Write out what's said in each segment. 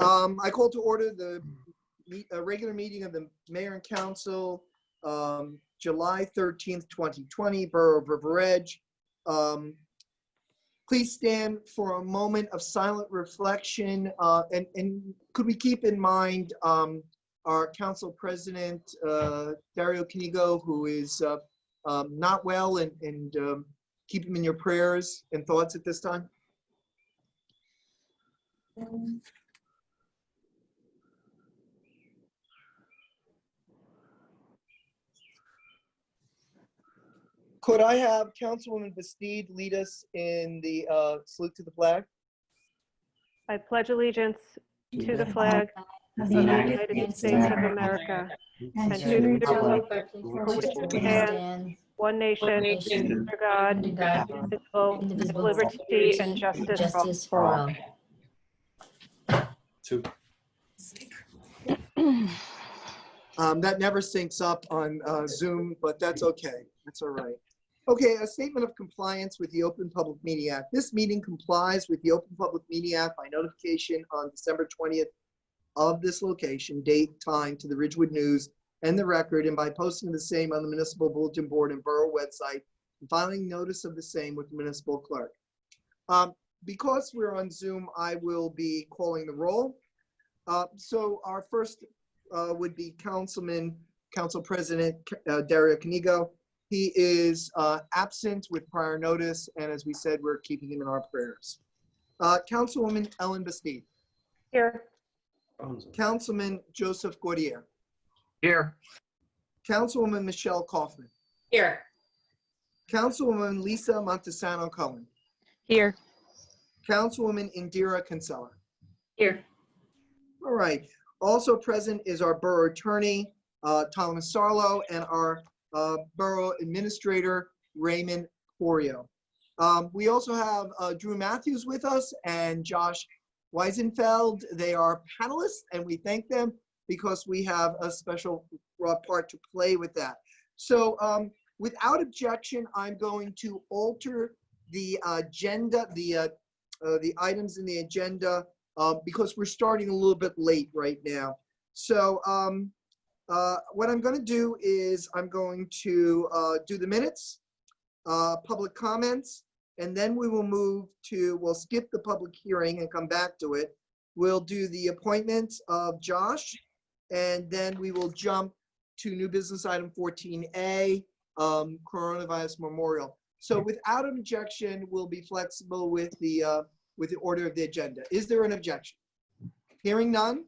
I call to order the regular meeting of the Mayor and Council, July 13th, 2020, Borough of River Edge. Please stand for a moment of silent reflection, and could we keep in mind our Council President, Dario Canigo, who is not well, and keep him in your prayers and thoughts at this time. Could I have Councilwoman Bastide lead us in the salute to the flag? I pledge allegiance to the flag of the United States of America and to the republic for which it stands, one nation, under God, indivisible, with liberty and justice for all. That never syncs up on Zoom, but that's okay. That's all right. Okay, a statement of compliance with the Open Public Meeting Act. This meeting complies with the Open Public Meeting Act by notification on December 20th of this location, date, time to the Ridgewood News and the Record, and by posting the same on the Municipal Bulletin Board and Borough website, and filing notice of the same with the Municipal Clerk. Because we're on Zoom, I will be calling the roll. So our first would be Council President Dario Canigo. He is absent with prior notice, and as we said, we're keeping him in our prayers. Councilwoman Ellen Bastide. Here. Councilman Joseph Gaudier. Here. Councilwoman Michelle Kaufman. Here. Councilwoman Lisa Montesano Cohen. Here. Councilwoman Indira Kinsella. Here. All right. Also present is our Borough Attorney, Thomas Sarlo, and our Borough Administrator, Raymond Porio. We also have Drew Matthews with us and Josh Weisenfeld. They are panelists, and we thank them because we have a special part to play with that. So without objection, I'm going to alter the agenda, the items in the agenda, because we're starting a little bit late right now. So what I'm going to do is I'm going to do the minutes, public comments, and then we will move to, we'll skip the public hearing and come back to it. We'll do the appointments of Josh, and then we will jump to new business item 14A, coronavirus memorial. So without objection, we'll be flexible with the order of the agenda. Is there an objection? Hearing none,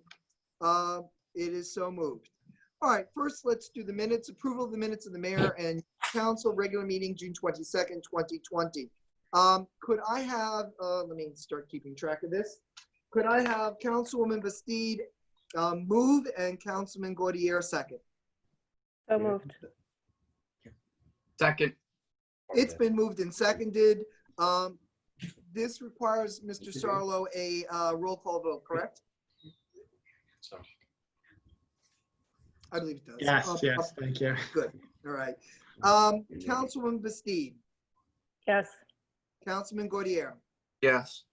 it is so moved. All right, first let's do the minutes. Approval of the minutes of the Mayor and Council regular meeting June 22nd, 2020. Could I have, let me start keeping track of this. Could I have Councilwoman Bastide move and Councilman Gaudier second? So moved. Second. It's been moved and seconded. This requires, Mr. Sarlo, a roll call vote, correct? I believe it does. Yes, thank you. Good, all right. Councilwoman Bastide. Yes. Councilman Gaudier. Yes.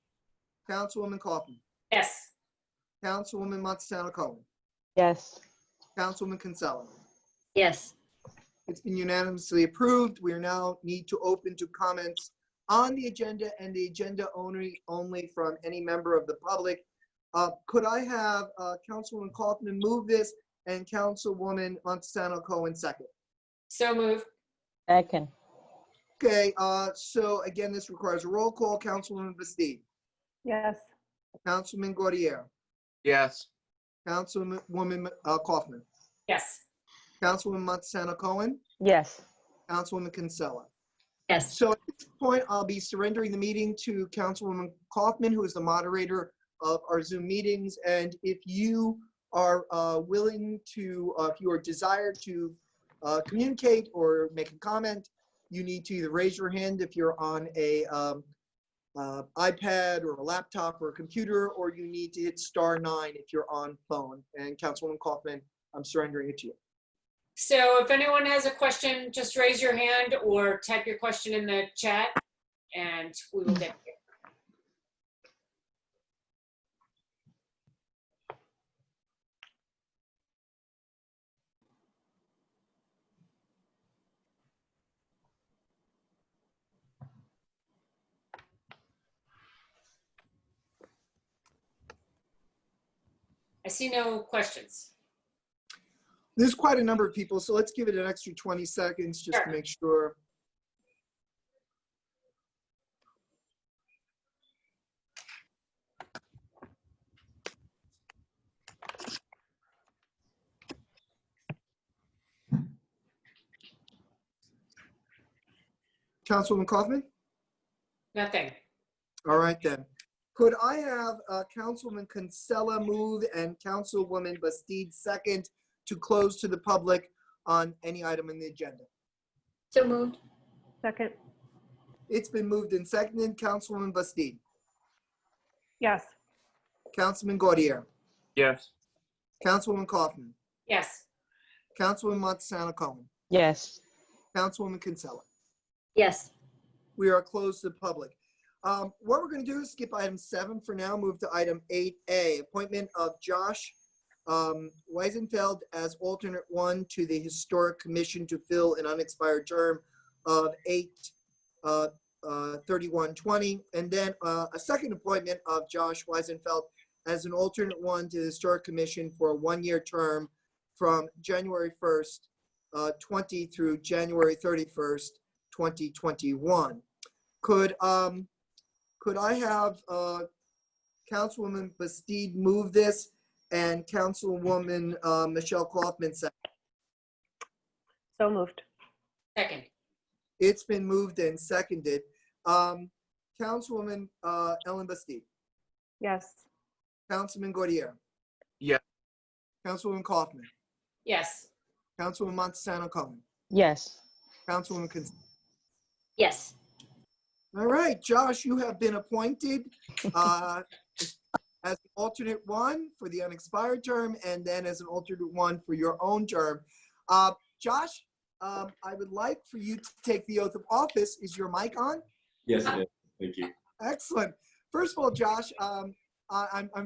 Councilwoman Kaufman. Yes. Councilwoman Montesano Cohen. Yes. Councilwoman Kinsella. Yes. It's been unanimously approved. We are now need to open to comments on the agenda and the agenda only from any member of the public. Could I have Councilwoman Kaufman move this and Councilwoman Montesano Cohen second? So moved. Second. Okay, so again, this requires a roll call. Councilwoman Bastide. Yes. Councilman Gaudier. Yes. Councilwoman Kaufman. Yes. Councilwoman Montesano Cohen. Yes. Councilwoman Kinsella. Yes. So at this point, I'll be surrendering the meeting to Councilwoman Kaufman, who is the moderator of our Zoom meetings. And if you are willing to, if you are desired to communicate or make a comment, you need to either raise your hand if you're on a iPad or a laptop or a computer, or you need to hit *9 if you're on phone. And Councilwoman Kaufman, I'm surrendering it to you. So if anyone has a question, just raise your hand or type your question in the chat and we will get to you. see no questions. There's quite a number of people, so let's give it an extra 20 seconds just to Sure. make sure. Councilwoman Kaufman? Nothing. All right then. Could I have Councilwoman Kinsella move and Councilwoman Bastide second to close to the public on any item in the agenda? So moved. Second. It's been moved and seconded. Councilwoman Bastide, Yes. Councilman Gaudier, Yes. Councilwoman Kaufman, Yes. Councilwoman Montesano Cohen, Yes. Councilwoman Kinsella. Yes. We are closed to the public. What we're going to do is skip item 7 for now, move to item 8A, appointment of Josh Weisenfeld as alternate 1 to the Historic Commission to fill an unexpired term of 8/31/20, and then a second appointment of Josh Weisenfeld as an alternate 1 to the Historic Commission for a 1-year term from January 1st, 20 through January 31st, 2021. Could I have Councilwoman Bastide move this and Councilwoman Michelle Kaufman second? So moved. Second. It's been moved and seconded. Councilwoman Ellen Bastide, Yes. Councilman Gaudier, Yes. Councilwoman Kaufman, Yes. Councilwoman Montesano Cohen, Yes. Councilwoman Kinsella. Yes. All right, Josh, you have been appointed as an alternate 1 for the unexpired term and then as an alternate 1 for your own term. Josh, I would like for you to take the oath of office. Is your mic on? Yes, it is. Thank you. Excellent. First of all, Josh, I'm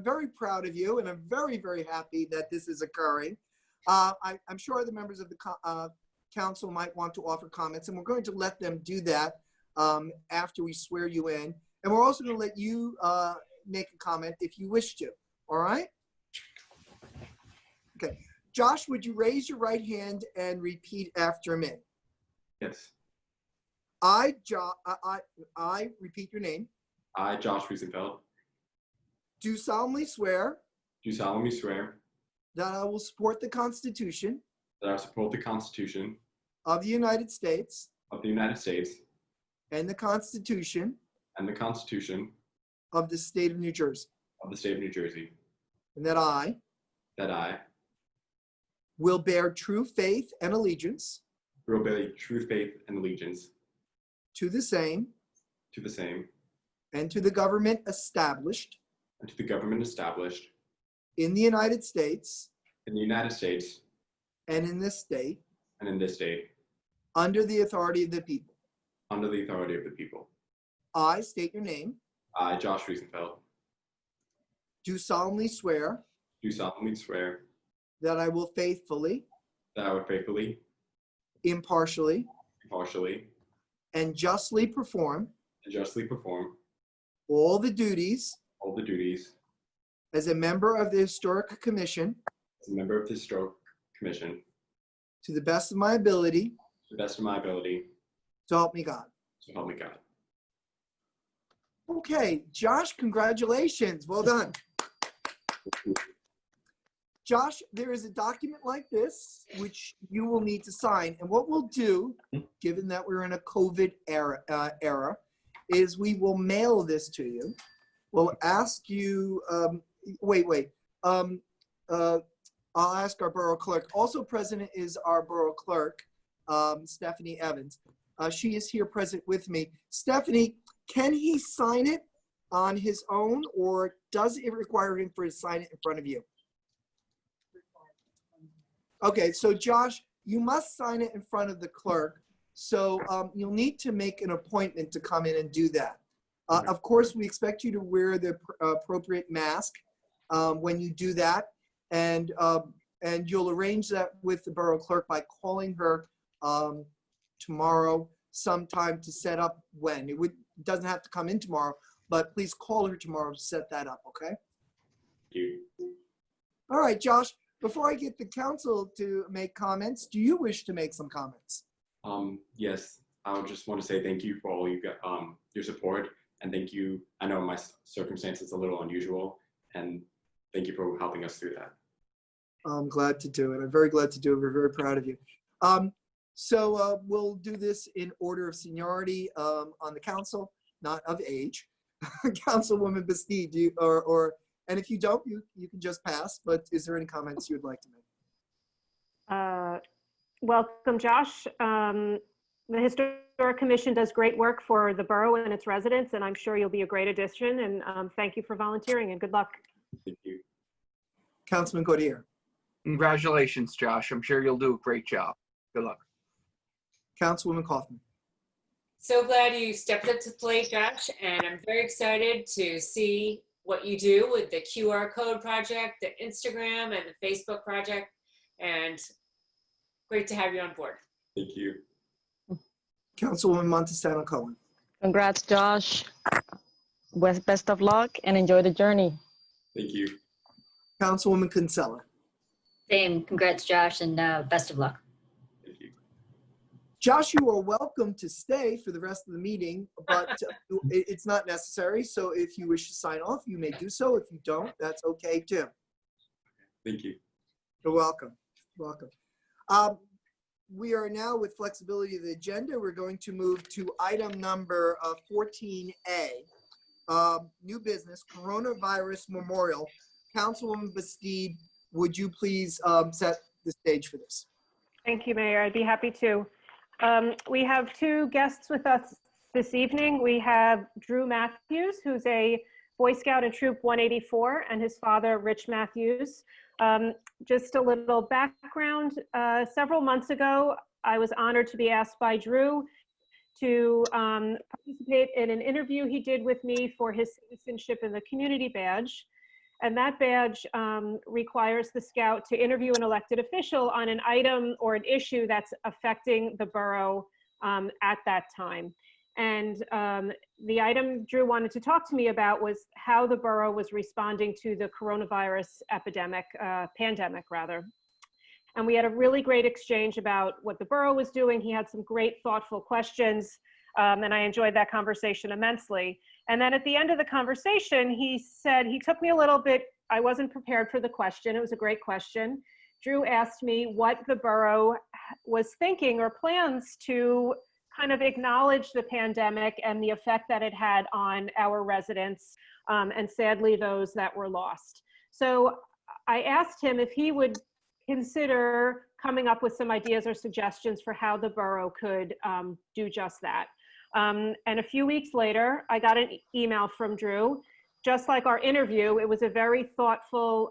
very proud of you, and I'm very, very happy that this is occurring. I'm sure the members of the council might want to offer comments, and we're going to let them do that after we swear you in. And we're also going to let you make a comment if you wish to. All right? Okay. Josh, would you raise your right hand and repeat after me? Yes. I repeat your name, I, Josh Wiesenfeld, do solemnly swear do solemnly swear that I will support the Constitution that I will support the Constitution of the United States of the United States and the Constitution and the Constitution of the State of New Jersey, of the State of New Jersey, and that I that I will bear true faith and allegiance will bear true faith and allegiance to the same to the same and to the government established and to the government established in the United States in the United States and in this state and in this state under the authority of the people. under the authority of the people. I state your name, I, Josh Wiesenfeld, do solemnly swear do solemnly swear that I will faithfully, that I will faithfully, impartially, impartially, and justly perform and justly perform all the duties all the duties as a member of the Historic Commission as a member of the Historic Commission to the best of my ability, to the best of my ability, so help me God. so help me God. Okay, Josh, congratulations. Well done. Josh, there is a document like this, which you will need to sign. And what we'll do, given that we're in a COVID era, is we will mail this to you. We'll ask you, I'll ask our borough clerk. Also present is our borough clerk, Stephanie Evans. She is here present with me. Stephanie, can he sign it on his own, or does it require him to sign it in front of you? Okay, so Josh, you must sign it in front of the clerk. So you'll need to make an appointment to come in and do that. Of course, we expect you to wear the appropriate mask when you do that. And you'll arrange that with the borough clerk by calling her tomorrow sometime to set up when. It doesn't have to come in tomorrow, but please call her tomorrow to set that up, okay? You. All right, Josh, before I get the council to make comments, do you wish to make some comments? Yes, I would just want to say thank you for all you got, your support, and thank you. I know my circumstance is a little unusual, and thank you for helping us through that. I'm glad to do it. I'm very glad to do it. We're very proud of you. So we'll do this in order of seniority on the council, not of age. Councilwoman Bastide, do you, and if you don't, you can just pass, but is there any comments you would like to make? Welcome, Josh. The Historic Commission does great work for the borough and its residents, and I'm sure you'll be a great addition. And thank you for volunteering, and good luck. Thank you. Councilman Codier. Congratulations, Josh. I'm sure you'll do a great job. Good luck. Councilwoman Kaufman. So glad you stepped up to the plate, Josh, and I'm very excited to see what you do with the QR code project, the Instagram and the Facebook project, and great to have you on board. Thank you. Councilwoman Montesano Cohen. Congrats, Josh. Best of luck and enjoy the journey. Thank you. Councilwoman Kinsella. Same. Congrats, Josh, and best of luck. Thank you. Josh, you are welcome to stay for the rest of the meeting, but it's not necessary. So if you wish to sign off, you may do so. If you don't, that's okay too. Thank you. You're welcome. Welcome. We are now with flexibility of the agenda. We're going to move to item number 14A, new business, coronavirus memorial. Councilwoman Bastide, would you please set the stage for this? Thank you, Mayor. I'd be happy to. We have two guests with us this evening. We have Drew Matthews, who's a Boy Scout in Troop 184, and his father, Rich Matthews. Just a little background. Several months ago, I was honored to be asked by Drew to participate in an interview he did with me for his Citizenship in the Community badge. And that badge requires the scout to interview an elected official on an item or an issue that's affecting the borough at that time. And the item Drew wanted to talk to me about was how the borough was responding to the coronavirus epidemic, pandemic rather. And we had a really great exchange about what the borough was doing. He had some great thoughtful questions, and I enjoyed that conversation immensely. And then at the end of the conversation, he said, he took me a little bit, I wasn't prepared for the question. It was a great question. Drew asked me what the borough was thinking or plans to kind of acknowledge the pandemic and the effect that it had on our residents, and sadly those that were lost. So I asked him if he would consider coming up with some ideas or suggestions for how the borough could do just that. And a few weeks later, I got an email from Drew. Just like our interview, it was a very thoughtful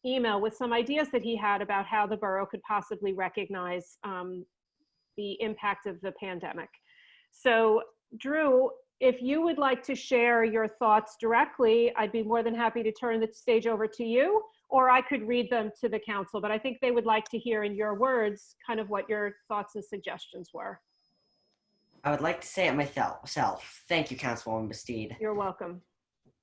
email with some ideas that he had about how the borough could possibly recognize the impact of the pandemic. So Drew, if you would like to share your thoughts directly, I'd be more than happy to turn the stage over to you, or I could read them to the council, but I think they would like to hear in your words kind of what your thoughts and suggestions were. I would like to say it myself. Thank you, Councilwoman Bastide. You're welcome.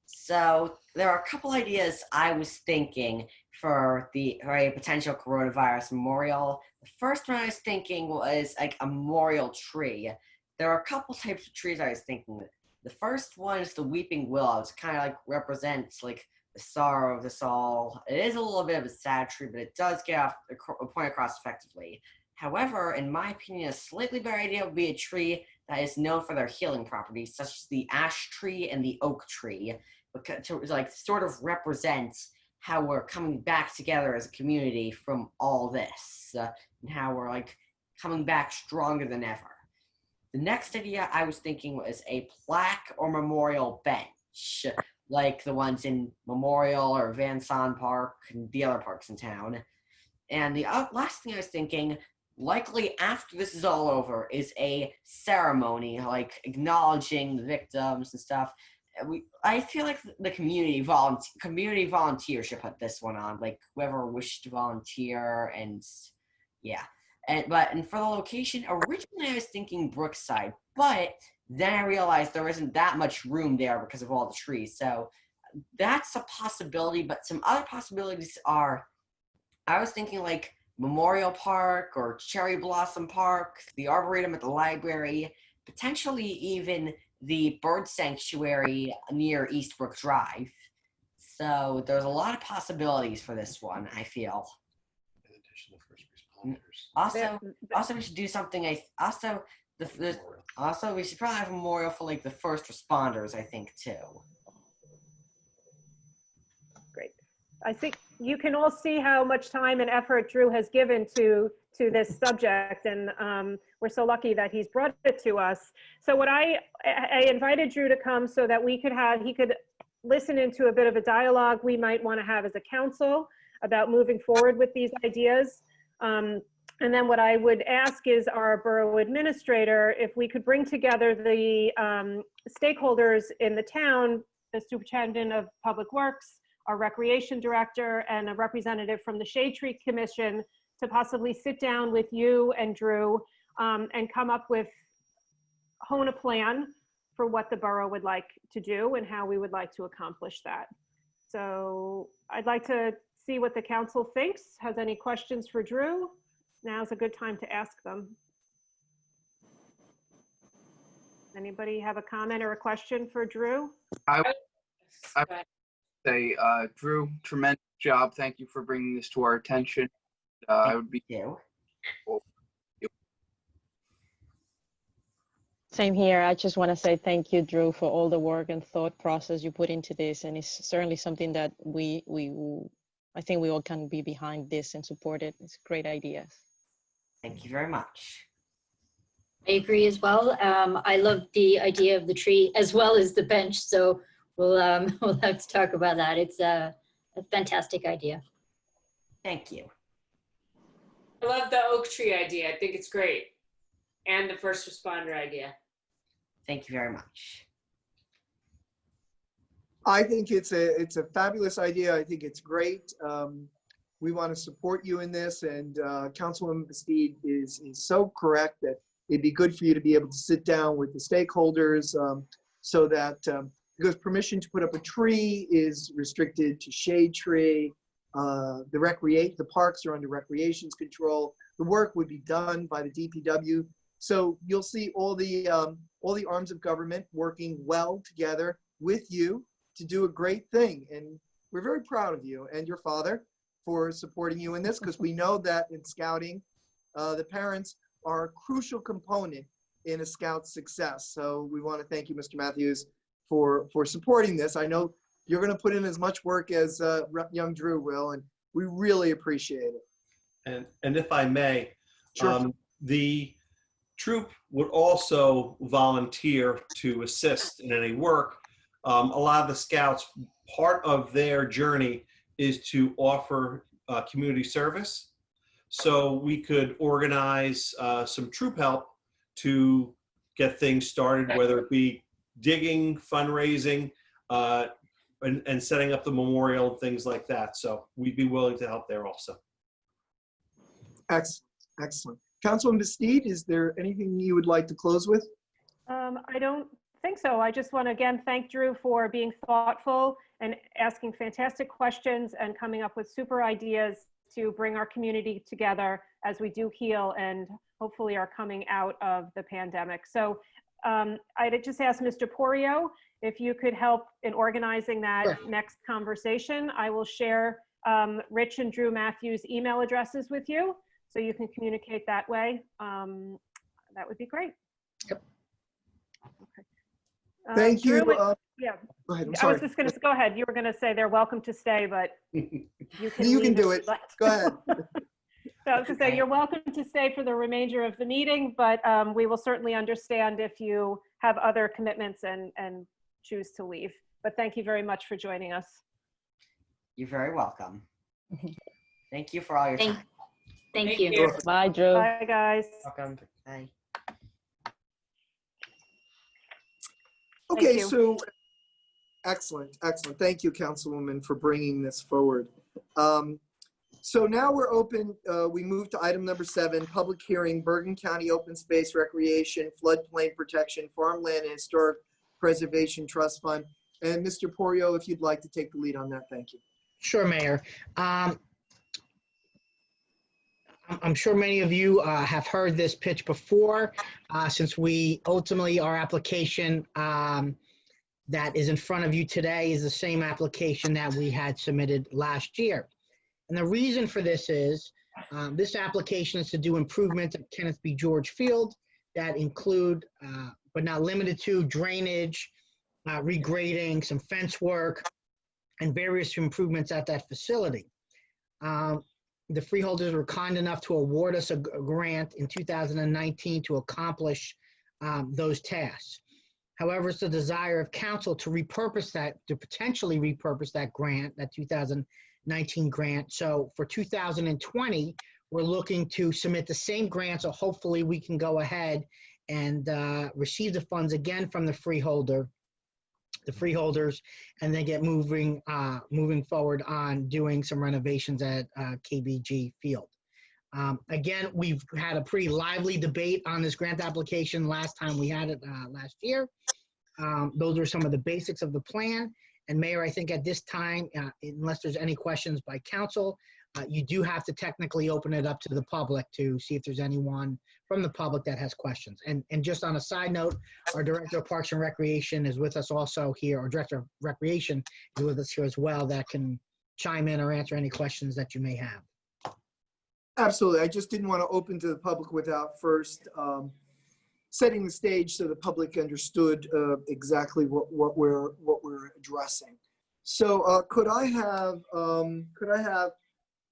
So there are a couple ideas I was thinking for a potential coronavirus memorial. The first one I was thinking was like a memorial tree. There are a couple types of trees I was thinking. The first one is the weeping willow. It's kind of like represents like the sorrow of us all. It is a little bit of a sad tree, but it does get off the point across effectively. However, in my opinion, a slightly better idea would be a tree that is known for their healing properties, such as the ash tree and the oak tree, to like sort of represent how we're coming back together as a community from all this, and how we're like coming back stronger than ever. The next idea I was thinking was a plaque or memorial bench, like the ones in Memorial or Van Son Park and the other parks in town. And the last thing I was thinking, likely after this is all over, is a ceremony, like acknowledging the victims and stuff. I feel like the community volunteer should put this one on, like whoever wished to volunteer, and yeah. And for the location, originally I was thinking Brookside, but then I realized there isn't that much room there because of all the trees. So that's a possibility, but some other possibilities are, I was thinking like Memorial Park or Cherry Blossom Park, the Arboretum at the library, potentially even the bird sanctuary near Eastbrook Drive. So there's a lot of possibilities for this one, I feel. In addition to first responders. Also we should do something, also we should probably have a memorial for like the first responders, I think, too. Great. I think you can all see how much time and effort Drew has given to this subject, and we're so lucky that he's brought it to us. So what I invited Drew to come so that he could listen into a bit of a dialogue we might want to have as a council about moving forward with these ideas. And then what I would ask is our borough administrator, if we could bring together the stakeholders in the town, the superintendent of public works, our recreation director, and a representative from the Shade Tree Commission to possibly sit down with you and Drew and come up with, hone a plan for what the borough would like to do and how we would like to accomplish that. So I'd like to see what the council thinks. Has any questions for Drew? Now's a good time to ask them. Anybody have a comment or a question for Drew? I would say, Drew, tremendous job. Thank you for bringing this to our attention. I would be. You. Same here. I just want to say thank you, Drew, for all the work and thought process you put into this. And it's certainly something that I think we all can be behind this and support it. It's a great idea. Thank you very much. I agree as well. I love the idea of the tree as well as the bench. So we'll have to talk about that. It's a fantastic idea. Thank you. I love the oak tree idea. I think it's great. And the first responder idea. Thank you very much. I think it's a fabulous idea. I think it's great. We want to support you in this, and Councilwoman Speedy is so correct that it'd be good for you to be able to sit down with the stakeholders so that, because permission to put up a tree is restricted to shade tree, the parks are under recreation's control. The work would be done by the DPW. So you'll see all the arms of government working well together with you to do a great thing. And we're very proud of you and your father for supporting you in this, because we know that in scouting, the parents are a crucial component in a scout's success. So we want to thank you, Mr. Matthews, for supporting this. I know you're going to put in as much work as young Drew will, and we really appreciate it. And if I may, Sure. The troop would also volunteer to assist in any work. A lot of the scouts, part of their journey is to offer community service. So we could organize some troop help to get things started, whether it be digging, fundraising, and setting up the memorial and things like that. So we'd be willing to help there also. Excellent. Excellent. Councilwoman Speedy, is there anything you would like to close with? I don't think so. I just want to again thank Drew for being thoughtful and asking fantastic questions and coming up with super ideas to bring our community together as we do heal and hopefully are coming out of the pandemic. So I'd just ask Mr. Porio if you could help in organizing that next conversation. I will share Rich and Drew Matthews' email addresses with you so you can communicate that way. That would be great. Yep. Okay. Thank you. Drew, yeah. Go ahead. I'm I sorry. was just going to go ahead. You were going to say they're welcome to stay, but you can. You can leave do if it. you'd like. Go ahead. So I was going to say you're welcome to stay for the remainder of the meeting, but we will certainly understand if you have other commitments and choose to leave. But thank you very much for joining us. You're very welcome. Thank you for all your time. Thank you. Bye, Drew. Bye, guys. Welcome. Bye. Okay, you. so excellent, excellent. Thank you, Councilwoman, for bringing this forward. So now we're open. We move to item number 7, public hearing, Bergen County Open Space Recreation, Floodplain Protection, Farmland and Historic Preservation Trust Fund. And Mr. Porio, if you'd like to take the lead on that, thank you. Sure, Mayor. I'm sure many of you have heard this pitch before, since we ultimately, our application that is in front of you today is the same application that we had submitted last year. And the reason for this is this application is to do improvements at Kenneth B. George Field that include, but not limited to, drainage, regrading, some fence work, and various improvements at that facility. The freeholders were kind enough to award us a grant in 2019 to accomplish those tasks. However, it's the desire of council to repurpose that, to potentially repurpose that grant, that 2019 grant. So for 2020, we're looking to submit the same grant, so hopefully we can go ahead and receive the funds again from the freeholders, and then get moving forward on doing some renovations at KBG Field. Again, we've had a pretty lively debate on this grant application last time we had it last year. Those are some of the basics of the plan. And Mayor, I think at this time, unless there's any questions by council, you do have to technically open it up to the public to see if there's anyone from the public that has questions. And just on a side note, our Director of Parks and Recreation is with us also here, or Director of Recreation is with us here as well, that can chime in or answer any questions that you may have. Absolutely. I just didn't want to open to the public without first setting the stage so the public understood exactly what we're addressing. So could I have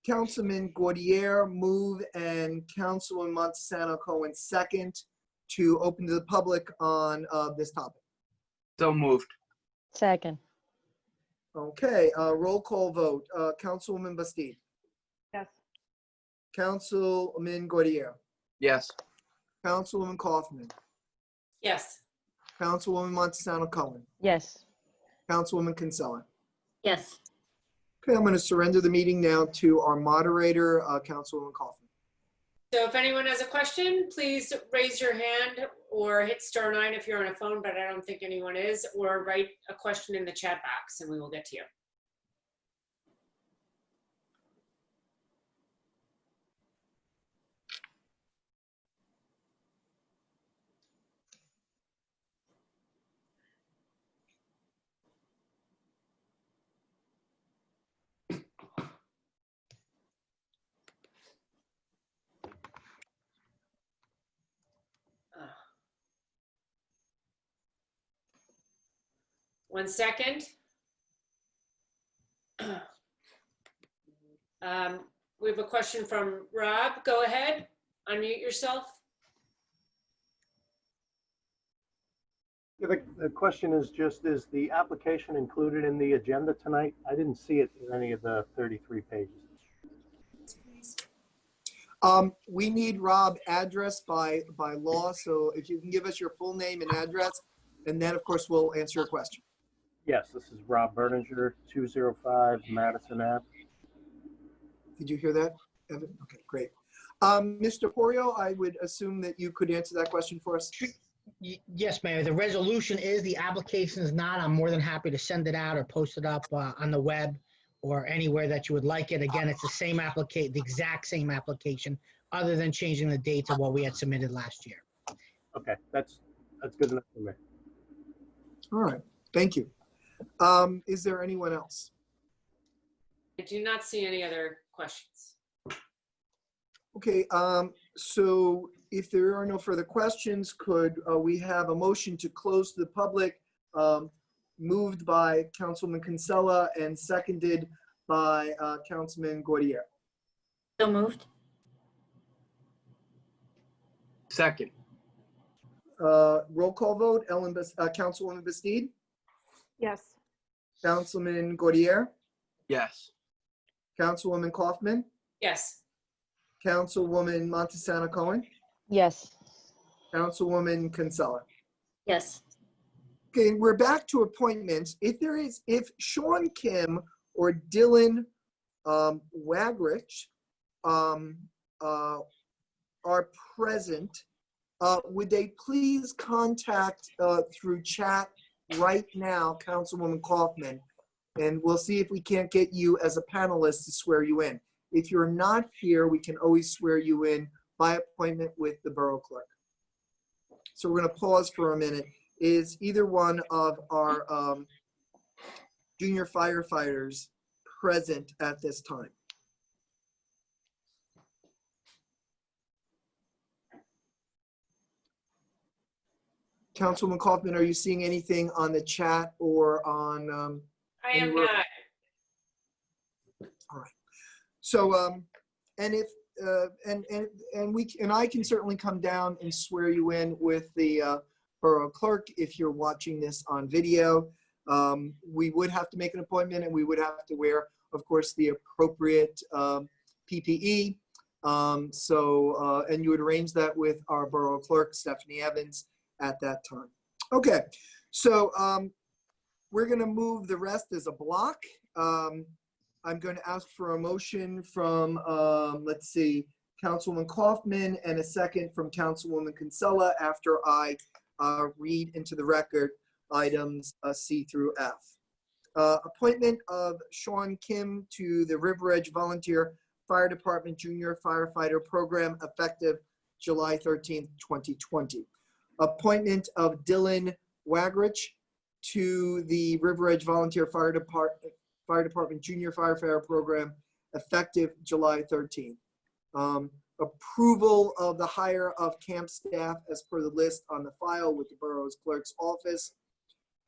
Councilman Gaudier move and Councilwoman Montesano Cohen second to open to the public on this topic? So moved. Second. Okay, roll call vote. Councilwoman Bastide. Yes. Councilman Gaudier. Yes. Councilwoman Kaufman. Yes. Councilwoman Montesano Cohen. Yes. Councilwoman Kinsella. Yes. Okay, I'm going to surrender the meeting now to our moderator, Councilwoman Kaufman. So if anyone has a question, please raise your hand or hit *9 if you're on a phone, but I don't think anyone is, or write a question in the chat box and we will get to you. One second. We have a question from Rob. Go ahead, unmute yourself. Yeah, the question is just, is the application included in the agenda tonight? I didn't see it in any of the 33 pages. We need Rob address by law, so if you can give us your full name and address, and then of course we'll answer your question. Yes, this is Rob Berninger, 205 Madison Ave. Did you hear that, Evan? Okay, great. Mr. Porio, I would assume that you could answer that question for us. Yes, Mayor. The resolution is, the application is not. I'm more than happy to send it out or post it up on the web or anywhere that you would like it. Again, it's the same application, the exact same application, other than changing the dates of what we had submitted last year. Okay, that's good enough for me. All right, thank you. Is there anyone else? I do not see any other questions. Okay, so if there are no further questions, could we have a motion to close to the public, moved by Councilwoman Kinsella and seconded by Councilman Gaudier? So moved. Second. Roll call vote. Councilwoman Bastide, Yes. Councilman Gaudier, Yes. Councilwoman Kaufman, Yes. Councilwoman Montesano Cohen, Yes. Councilwoman Kinsella. Yes. Okay, we're back to appointments. If Sean Kim or Dylan Wagrich are present, would they please contact through chat right now Councilwoman Kaufman, and we'll see if we can't get you as a panelist to swear you in. If you're not here, we can always swear you in by appointment with the Borough Clerk. So we're going to pause for a minute. Is either one of our junior firefighters present at this time? Councilwoman Kaufman, are you seeing anything on the chat or on? I am anywhere? not. All right. So, and if and I can certainly come down and swear you in with the Borough Clerk if you're watching this on video. We would have to make an appointment, and we would have to wear, of course, the appropriate PPE. And you would arrange that with our Borough Clerk, Stephanie Evans, at that time. Okay, so we're going to move the rest as a block. I'm going to ask for a motion from, let's see, Councilwoman Kaufman and a second from Councilwoman Kinsella after I read into the record items C through F. Appointment of Sean Kim to the River Edge Volunteer Fire Department Junior Firefighter Program effective July 13th, 2020. Appointment of Dylan Wagrich to the River Edge Volunteer Fire Department Junior Firefighter Program effective July 13th. Approval of the hire of camp staff as per the list on the file with the Borough's Clerk's Office.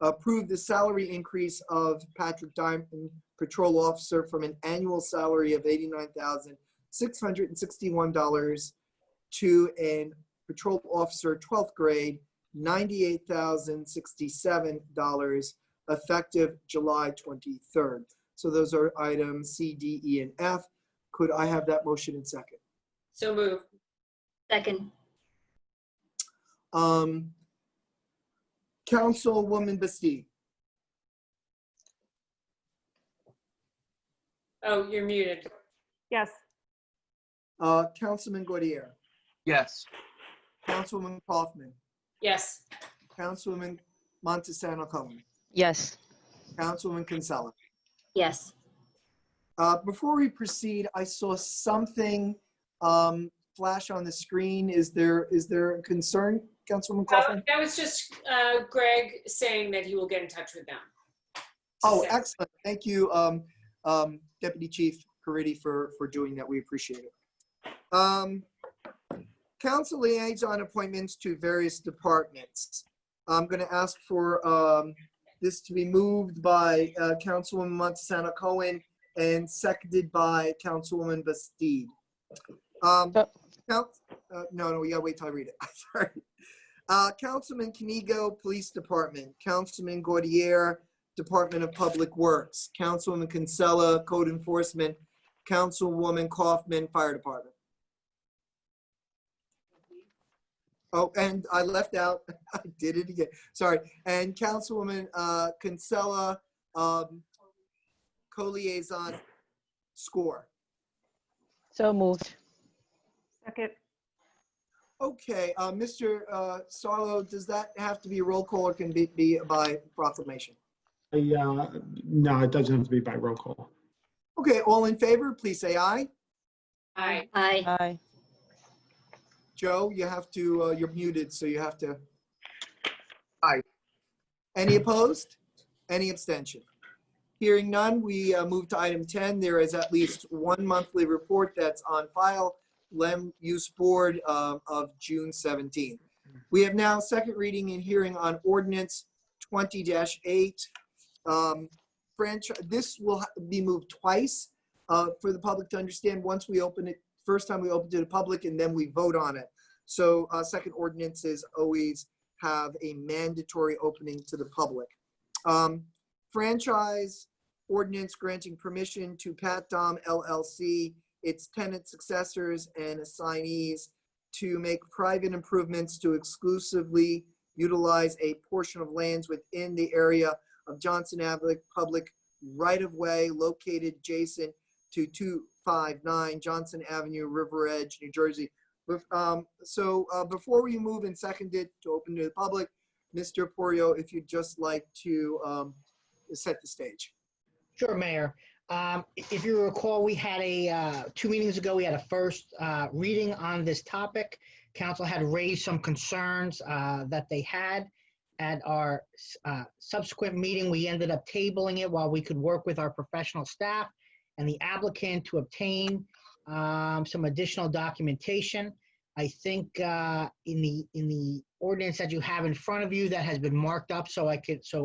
Approve the salary increase of Patrick Diamond, Patrol Officer, from an annual salary of $89,661 to an Patrol Officer 12th grade, $98,067 effective July 23rd. So those are items C, D, E, and F. Could I have that motion in second? So move. Second. Councilwoman Bastide. Oh, you're muted. Yes. Councilman Gaudier. Yes. Councilwoman Kaufman. Yes. Councilwoman Montesano Cohen. Yes. Councilwoman Kinsella. Yes. Before we proceed, I saw something flash on the screen. Is there a concern, Councilwoman Kaufman? That was just Greg saying that he will get in touch with them. Oh, excellent. Thank you, Deputy Chief Caridi, for doing that. We appreciate it. Council liaison appointments to various departments. I'm going to ask for this to be moved by Councilwoman Montesano Cohen and seconded by Councilwoman Bastide. No, we gotta wait till I read it. Sorry. Councilman Canigo, Police Department. Councilman Gaudier, Department of Public Works. Councilwoman Kinsella, Code Enforcement. Councilwoman Kaufman, Fire Department. Oh, and I left out, I did it again. Sorry. And Councilwoman Kinsella, co-liaison, SCORE. So moved. Second. Okay, Mr. Sarlo, does that have to be a roll call or can it be by proclamation? No, it doesn't have to be by roll call. Okay, all in favor, please say aye. Aye. Aye. Aye. Joe, you have to, you're muted, so you have to. Aye. Any opposed? Any abstention? Hearing none, we move to item 10. There is at least one monthly report that's on file, Lem Use Board of June 17th. We have now second reading and hearing on ordinance 20-8. This will be moved twice for the public to understand. Once we open it, first time we open to the public and then we vote on it. So second ordinances always have a mandatory opening to the public. Franchise ordinance granting permission to Pat Dom LLC, its tenant successors and assignees to make private improvements to exclusively utilize a portion of lands within the area of Johnson Avenue public right-of-way located adjacent to 259 Johnson Avenue, River Edge, New Jersey. Before we move and second it to open to the public, Mr. Porio, if you'd just like to set the stage. Sure, Mayor. If you recall, we had 2 meetings ago, we had a first reading on this topic. Council had raised some concerns that they had. At our subsequent meeting, we ended up tabling it while we could work with our professional staff and the applicant to obtain some additional documentation. I think in the ordinance that you have in front of you that has been marked up so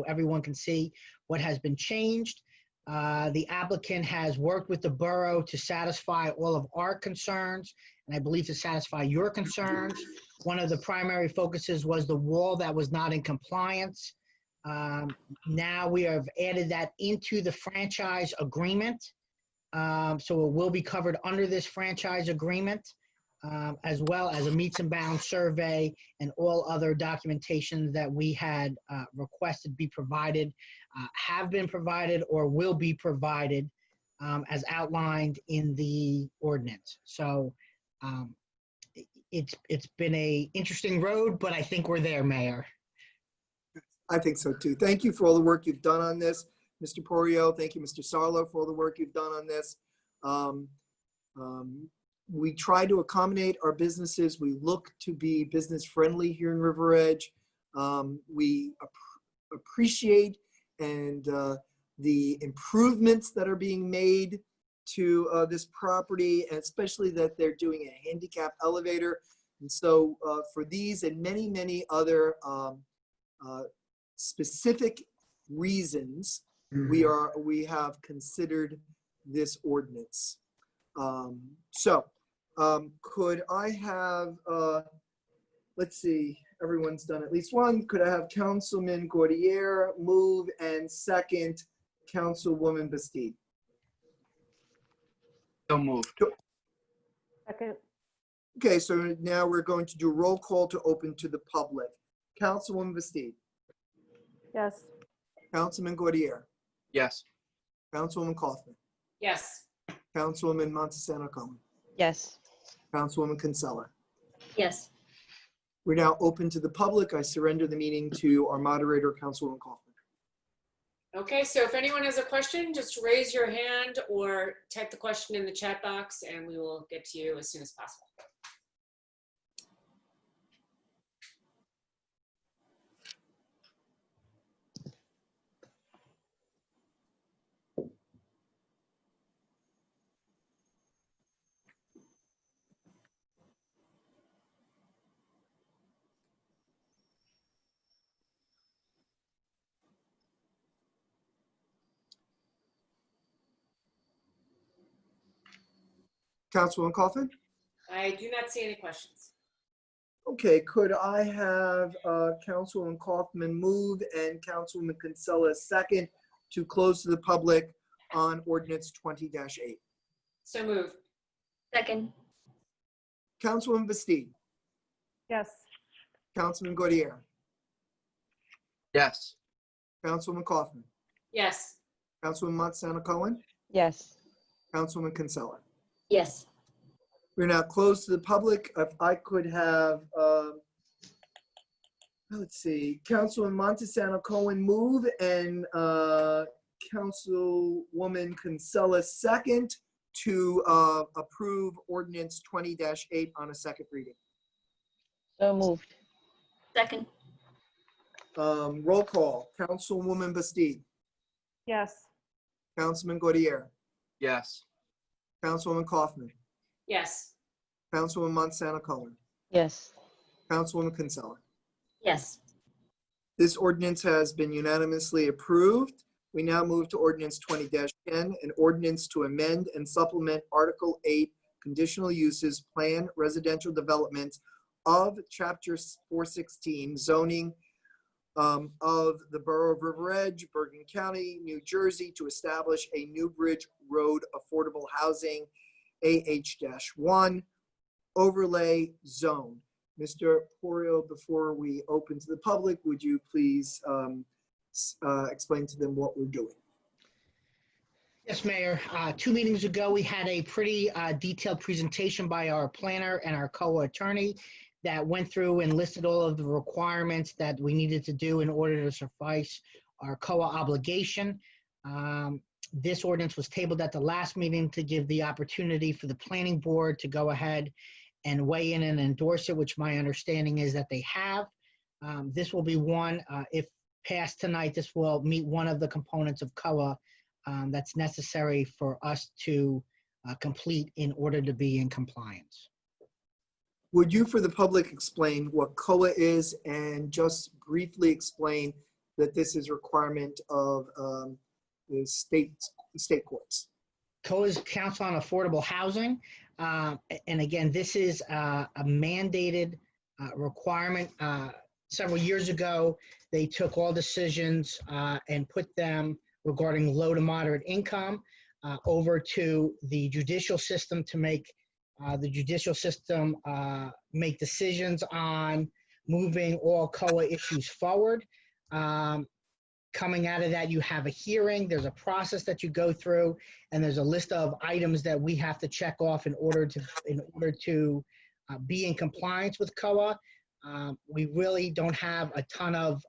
everyone can see what has been changed. The applicant has worked with the borough to satisfy all of our concerns, and I believe to satisfy your concerns. One of the primary focuses was the wall that was not in compliance. Now we have added that into the franchise agreement. So it will be covered under this franchise agreement, as well as a meets and bounds survey and all other documentation that we had requested be provided, have been provided or will be provided as outlined in the ordinance. So it's been a interesting road, but I think we're there, Mayor. I think so too. Thank you for all the work you've done on this, Mr. Porio. Thank you, Mr. Sarlo, for all the work you've done on this. We try to accommodate our businesses. We look to be business friendly here in River Edge. We appreciate and the improvements that are being made to this property, and especially that they're doing a handicap elevator. And so for these and many, many other specific reasons, we have considered this ordinance. Could I have, let's see, everyone's done at least one. Could I have Councilman Gordier move and second Councilwoman Bastide? So moved. Second. Okay, so now we're going to do roll call to open to the public. Councilwoman Bastide. Yes. Councilman Gordier. Yes. Councilwoman Kaufman. Yes. Councilwoman Montesano Cohen. Yes. Councilwoman Kinsella. Yes. We're now open to the public. I surrender the meeting to our moderator, Councilwoman Kaufman. Okay, so if anyone has a question, just raise your hand or type the question in the chat box and we will get to you as soon as possible. Councilwoman Kaufman? I do not see any questions. Okay, could I have Councilwoman Kaufman move and Councilwoman Kinsella second to close to the public on ordinance 20-8? So moved. Second. Councilwoman Bastide. Yes. Councilman Gordier. Yes. Councilwoman Kaufman. Yes. Councilwoman Montesano Cohen. Yes. Councilwoman Kinsella. Yes. We're now closed to the public. If I could have, let's see, Councilwoman Montesano Cohen move and Councilwoman Kinsella second to approve ordinance 20-8 on a second reading. So moved. Second. Roll call. Councilwoman Bastide. Yes. Councilman Gordier. Yes. Councilwoman Kaufman. Yes. Councilwoman Montesano Cohen. Yes. Councilwoman Kinsella. Yes. This ordinance has been unanimously approved. We now move to ordinance 20-10, an ordinance to amend and supplement Article 8, conditional uses, plan residential development of Chapter 416, zoning of the Borough of River Edge, Bergen County, New Jersey, to establish a New Bridge Road affordable housing, AH-1 overlay zone. Mr. Porio, before we open to the public, would you please explain to them what we're doing? Yes, Mayor. 2 meetings ago, we had a pretty detailed presentation by our planner and our co-attorney that went through and listed all of the requirements that we needed to do in order to suffice our COA obligation. This ordinance was tabled at the last meeting to give the opportunity for the planning board to go ahead and weigh in and endorse it, which my understanding is that they have. This will be one, if passed tonight, this will meet one of the components of COA that's necessary for us to complete in order to be in compliance. Would you, for the public, explain what COA is and just briefly explain that this is a requirement of the state courts? COA is Council on Affordable Housing. And again, this is a mandated requirement. Several years ago, they took all decisions and put them regarding low to moderate income over to the judicial system to make the judicial system make decisions on moving all COA issues forward. Coming out of that, you have a hearing, there's a process that you go through, and there's a list of items that we have to check off in order to be in compliance with COA. We really don't have a ton of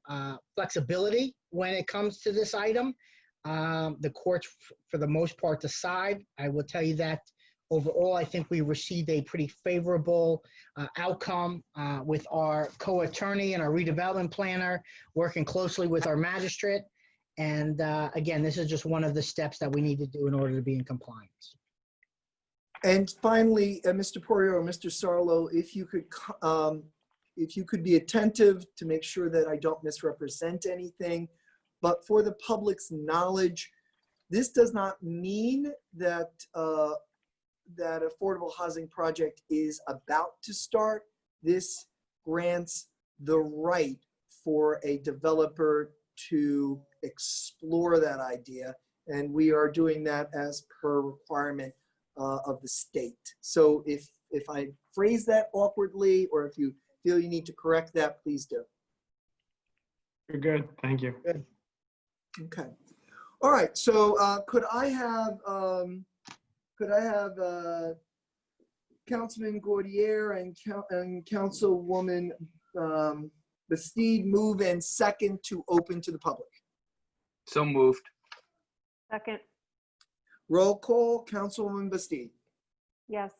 flexibility when it comes to this item. The courts, for the most part, decide. I will tell you that overall, I think we received a pretty favorable outcome with our co-attorney and our redevelopment planner, working closely with our magistrate. And again, this is just one of the steps that we need to do in order to be in compliance. And finally, Mr. Poirier or Mr. Sarlo, if you could be attentive to make sure that I don't misrepresent anything, but for the public's knowledge, this does not mean that that affordable housing project is about to start. This grants the right for a developer to explore that idea, and we are doing that as per requirement of the state. So if I phrase that awkwardly, or if you feel you need to correct that, please do. You're good. Thank you. Good. Okay. All right. So could I have Councilman Gaudier and Councilwoman Bastide move and second to open to the public? So moved. Second, Roll call. Councilwoman Bastide. yes.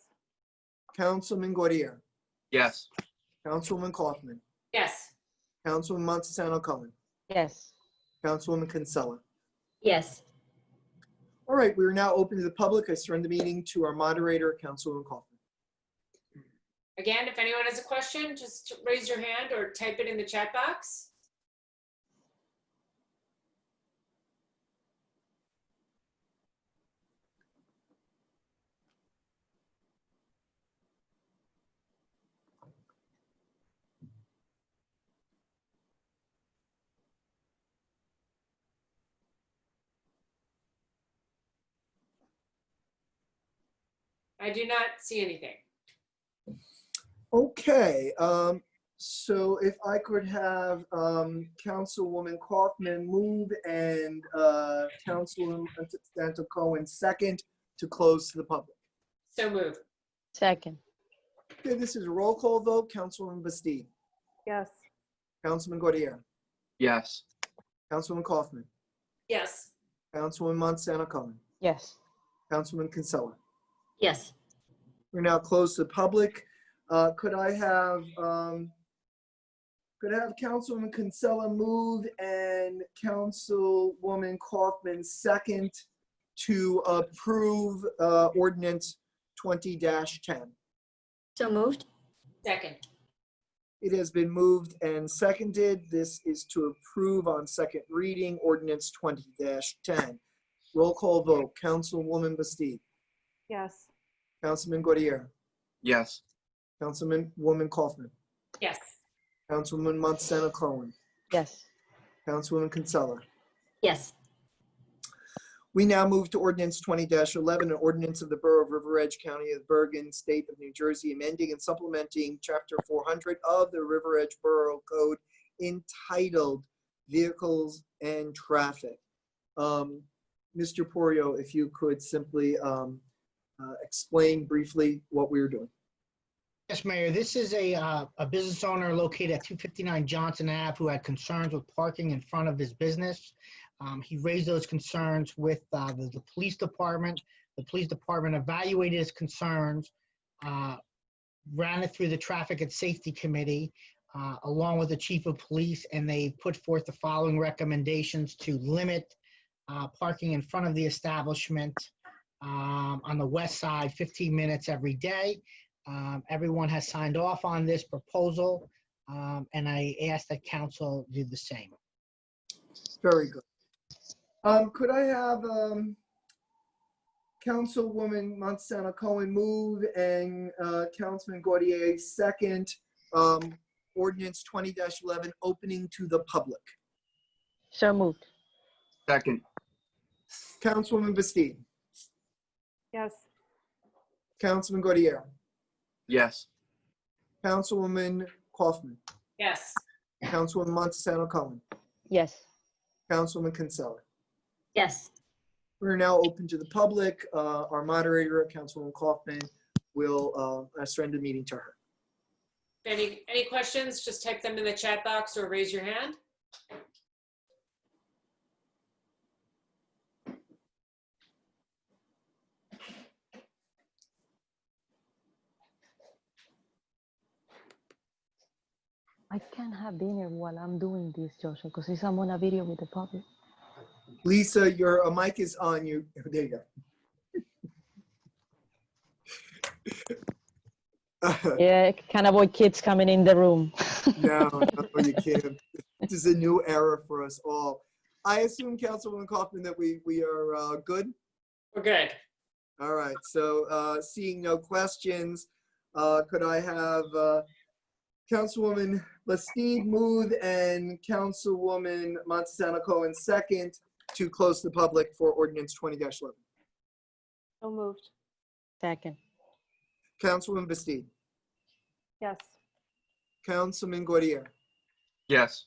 Councilman Gaudier. Yes. Councilwoman Kaufman. Yes. Councilwoman Montesano Cohen. Yes. Councilwoman Kinsella. Yes. All right, we are now open to the public. I surrender the meeting to our moderator, Councilwoman Kaufman. Again, if anyone has a question, just raise your hand or type it in the chat box. I do not see anything. Okay, so if I could have Councilwoman Kaufman move and Councilwoman Montesano Cohen second to close to the public. So moved. Second. Okay, this is a roll call vote. Councilwoman Bastide. Yes. Councilman Gaudier. Yes. Councilwoman Kaufman. Yes. Councilwoman Montesano Cohen. Yes. Councilman Kinsella. Yes. We're now closed to the public. Could I have Councilwoman Kinsella move and Councilwoman Kaufman second to approve ordinance 20-10? So moved. Second. It has been moved and seconded. This is to approve on second reading ordinance 20-10. Roll call vote. Councilwoman Bastide. Yes. Councilman Gaudier. Yes. Councilwoman Kaufman. Yes. Councilwoman Montesano Cohen. Yes. Councilwoman Kinsella. Yes. We now move to ordinance 20-11, an ordinance of the Borough of River Edge, County of Bergen, State of New Jersey, amending and supplementing Chapter 400 of the River Edge Borough Code entitled Vehicles and Traffic. Mr. Poirier, if you could simply explain briefly what we are doing. Yes, Mayor, this is a business owner located at 259 Johnson Ave who had concerns with parking in front of his business. He raised those concerns with the police department. The police department evaluated his concerns, ran it through the Traffic and Safety Committee, along with the chief of police, and they put forth the following recommendations to limit parking in front of the establishment on the west side, 15 minutes every day. Everyone has signed off on this proposal, and I ask that council do the same. Very good. Could I have Councilwoman Montesano Cohen move and Councilman Gaudier second, ordinance 20-11 opening to the public? So moved. Second. Councilwoman Bastide, Yes. Councilman Gaudier, Yes. Councilwoman Kaufman, Yes. Councilwoman Montesano Cohen, Yes. Councilwoman Kinsella. Yes. We're now open to the public. Our moderator, Councilwoman Kaufman, will surrender the meeting to her. Any questions? Just type them in the chat box or raise your hand. I can't have dinner while I'm doing this, Joshua, because I'm on a video with the public. Lisa, your mic is on. You. There you go. Yeah, can't avoid kids coming in the room. No, you can't. This is a new era for us all. I assume, Councilwoman Kaufman, that we are good? We're good. All right, so seeing no questions, could I have Councilwoman Bastide move and Councilwoman Montesano Cohen second to close the public for ordinance 20-11? So moved. Second. Councilwoman Bastide, Yes. Councilman Gaudier, Yes.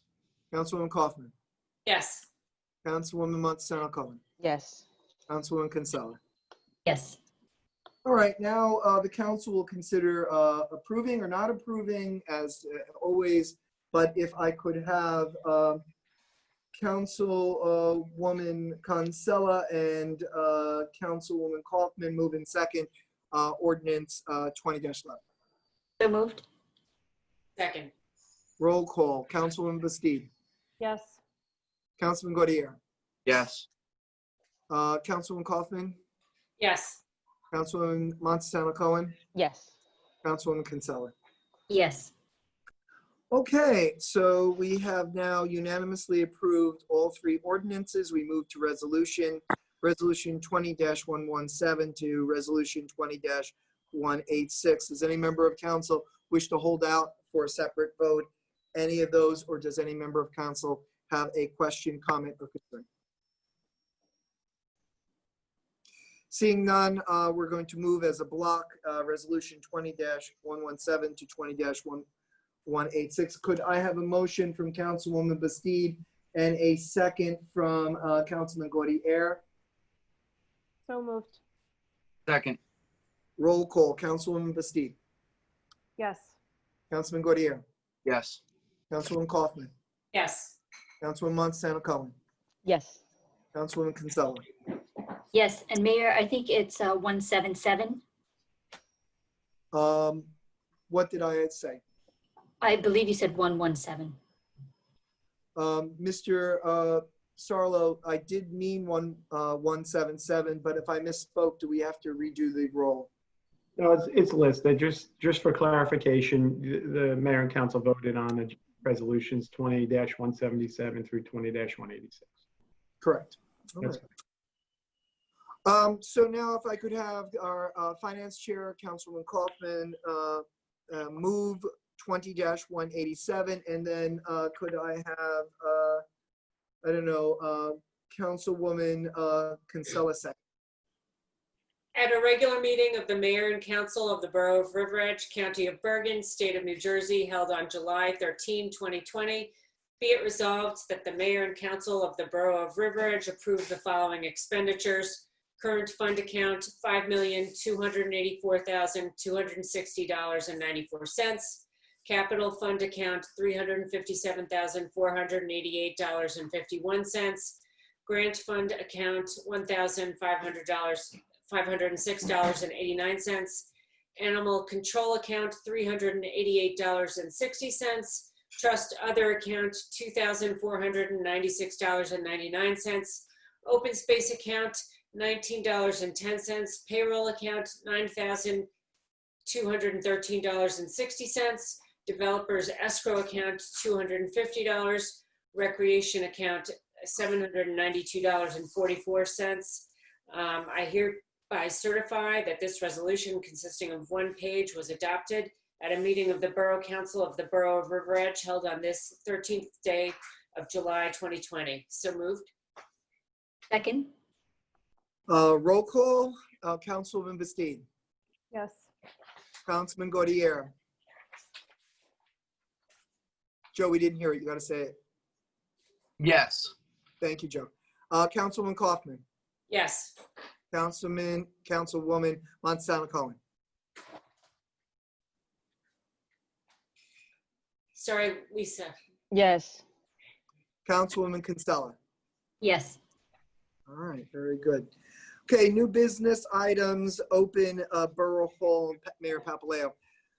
Councilwoman Kaufman, Yes. Councilwoman Montesano Cohen, Yes. Councilwoman Kinsella. Yes. All right, now the council will consider approving or not approving as always, but if I could have Councilwoman Kinsella and Councilwoman Kaufman move in second, ordinance 20-11. So moved. Second. Roll call, Councilwoman Bastide, Yes. Councilman Gaudier, Yes. Councilwoman Kaufman, Yes. Councilwoman Montesano Cohen, Yes. Councilwoman Kinsella. Yes. Okay, so we have now unanimously approved all three ordinances. We move to resolution 20-117 to resolution 20-186. Does any member of council wish to hold out for a separate vote? Any of those, or does any member of council have a question, comment, or concern? Seeing none, we're going to move as a block, resolution 20-117 to 20-186. Could I have a motion from Councilwoman Bastide and a second from Councilman Gaudier? So moved. Second. Roll call, Councilwoman Bastide, Yes. Councilman Gaudier, Yes. Councilwoman Kaufman, Yes. Councilwoman Montesano Cohen, Yes. Councilwoman Kinsella. Yes. And Mayor, I think it's 177. What did I say? I believe you said 117. Mr. Sarlo, I did mean 177, but if I misspoke, do we have to redo the roll? No, it's listed. Just for clarification, the mayor and council voted on the resolutions 20-177 through 20-186. Correct. All That's right. So now if I could have our finance chair, Councilwoman Kaufman, move 20-187, and then could I have, I don't know, Councilwoman Kinsella second? At a regular meeting of the Mayor and Council of the Borough of River Edge, County of Bergen, State of New Jersey, held on July 13, 2020, be it resolved that the Mayor and Council of the Borough of River Edge approve the following expenditures. Current fund account, $5,284,260.94. Capital fund account, $357,488.51. Grant fund account, $1,506.89. Animal control account, $388.60. Trust other account, $2,496.99. Open space account, $19.10. Payroll account, $9,213.60. Developers escrow account, $250. Recreation account, $792.44. I hereby certify that this resolution, consisting of one page, was adopted at a meeting of the Borough Council of the Borough of River Edge held on this 13th day of July 2020. So moved. Second? Roll call, Councilwoman Bastido. Yes. Councilman Gaudier. Joe, we didn't hear it. You got to say it. Yes. Thank you, Joe. Councilwoman Kaufman. Yes. Councilwoman Montesano Cohen. Sorry, Lisa. Yes. Councilwoman Constella. Yes. All right, very good. Okay, new business items, open Borough Hall, Mayor Papaleo.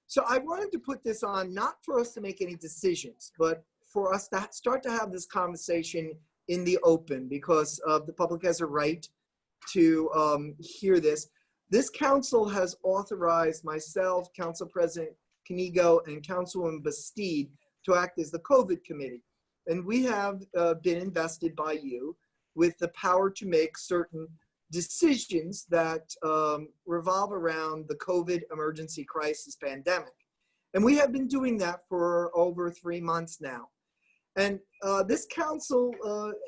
So I wanted to put this on, not for us to make any decisions, but for us to start to have this conversation in the open, because the public has a right to hear this. This council has authorized myself, Council President Canigo, and Councilwoman Bastido to act as the Covet committee. And we have been invested by you with the power to make certain decisions that revolve around the COVID emergency crisis pandemic. And we have been doing that for over 3 months now. And this council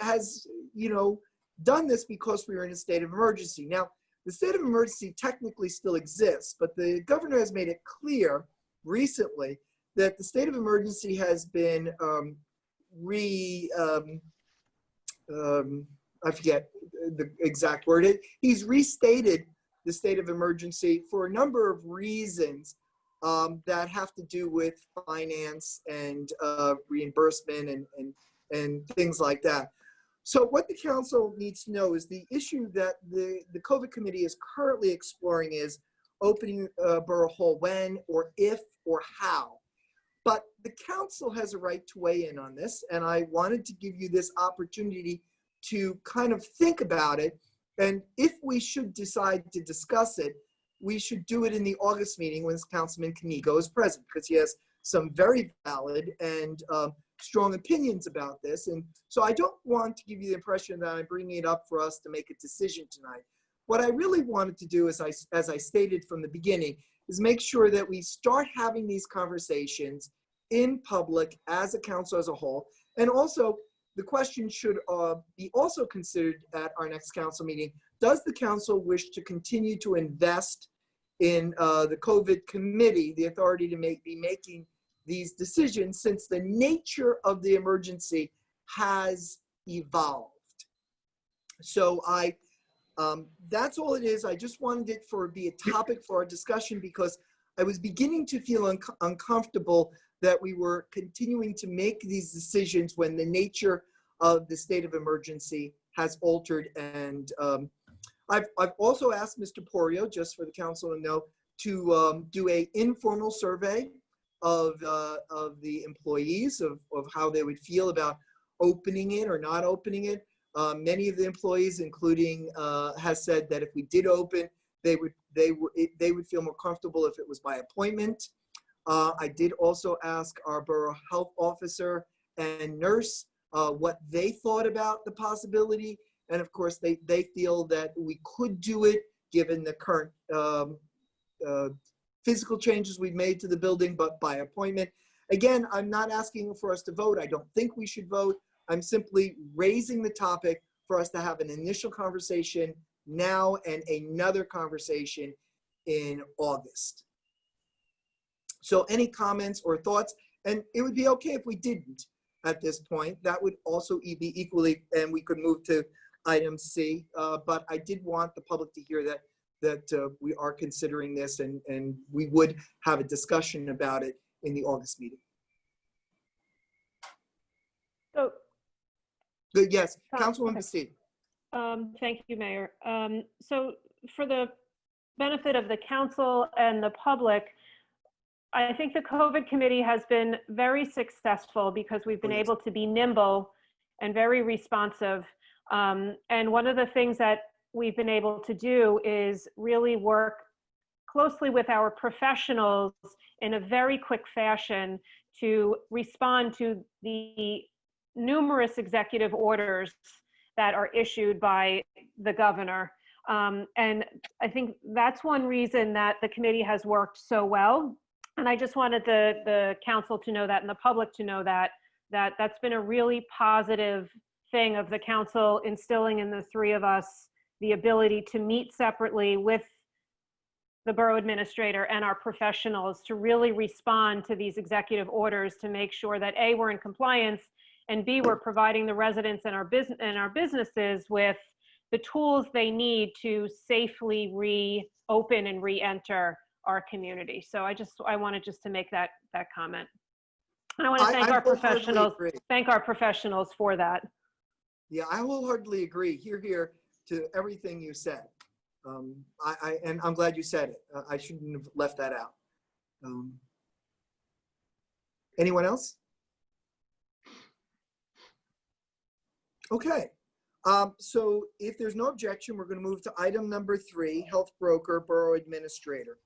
has, done this because we were in a state of emergency. Now, the state of emergency technically still exists, but the governor has made it clear recently that the state of emergency has been I forget the exact word. He's restated the state of emergency for a number of reasons that have to do with finance and reimbursement and things like that. So what the council needs to know is the issue that the COVID committee is currently exploring is opening Borough Hall, when or if or how. But the council has a right to weigh in on this, and I wanted to give you this opportunity to kind of think about it. And if we should decide to discuss it, we should do it in the August meeting when Councilman Canigo is present, because he has some very valid and strong opinions about this. And so I don't want to give you the impression that I'm bringing it up for us to make a decision tonight. What I really wanted to do, as I stated from the beginning, is make sure that we start having these conversations in public as a council as a whole. And also, the question should be also considered at our next council meeting. Does the council wish to continue to invest in the COVID committee, the authority to be making these decisions, since the nature of the emergency has evolved? So that's all it is. I just wanted it to be a topic for our discussion, because I was beginning to feel uncomfortable that we were continuing to make these decisions when the nature of the state of emergency has altered. And I've also asked Mr. Porio, just for the council to know, to do an informal survey of the employees of how they would feel about opening it or not opening it. Many of the employees, including has said that if we did open, they would feel more comfortable if it was by appointment. I did also ask our borough health officer and nurse what they thought about the possibility. And of course, they feel that we could do it given the current physical changes we've made to the building, but by appointment. Again, I'm not asking for us to vote. I don't think we should vote. I'm simply raising the topic for us to have an initial conversation now and another conversation in August. So any comments or thoughts? And it would be okay if we didn't at this point. That would also be equally, and we could move to item C, but I did want the public to hear that we are considering this, and we would have a discussion about it in the August meeting. So, Good, yes, Tom, Councilwoman okay. Speedy. Thank you, Mayor. So for the benefit of the council and the public, I think the COVID committee has been very successful because we've been able to be nimble and very responsive. And one of the things that we've been able to do is really work closely with our professionals in a very quick fashion to respond to the numerous executive orders that are issued by the governor. And I think that's one reason that the committee has worked so well. And I just wanted the council to know that, and the public to know that that's been a really positive thing of the council instilling in the three of us the ability to meet separately with the borough administrator and our professionals to really respond to these executive orders to make sure that A, we're in compliance, and B, we're providing the residents and our businesses with the tools they need to safely reopen and re-enter our community. So I wanted just to make that comment. And I want to thank our professionals for that. Yeah, I wholeheartedly agree. Here to everything you said. And I'm glad you said it. I shouldn't have left that out. Anyone else? Okay. So if there's no objection, we're going to move to item number 3, health broker, borough administrator.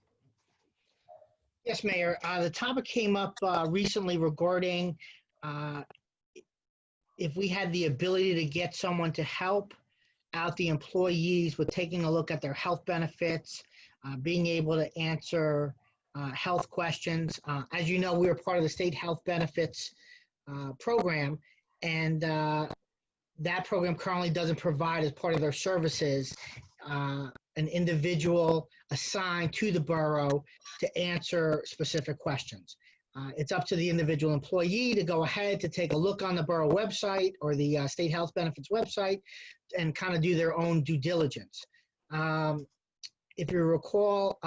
Yes, Mayor. The topic came up recently regarding if we had the ability to get someone to help out the employees with taking a look at their health benefits, being able to answer health questions. As you know, we are part of the state health benefits program, and that program currently doesn't provide, as part of their services, an individual assigned to the borough to answer specific questions. It's up to the individual employee to go ahead to take a look on the borough website or the state health benefits website and kind of do their own due diligence. If you recall,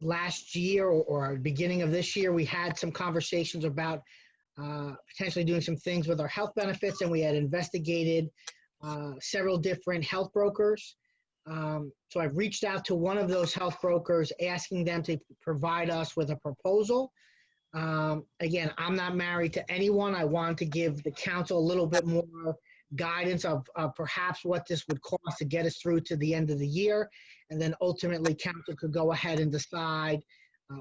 last year or beginning of this year, we had some conversations about potentially doing some things with our health benefits, and we had investigated several different health brokers. So I've reached out to one of those health brokers, asking them to provide us with a proposal. Again, I'm not married to anyone. I want to give the council a little bit more guidance of perhaps what this would cost to get us through to the end of the year. And then ultimately council could go ahead and decide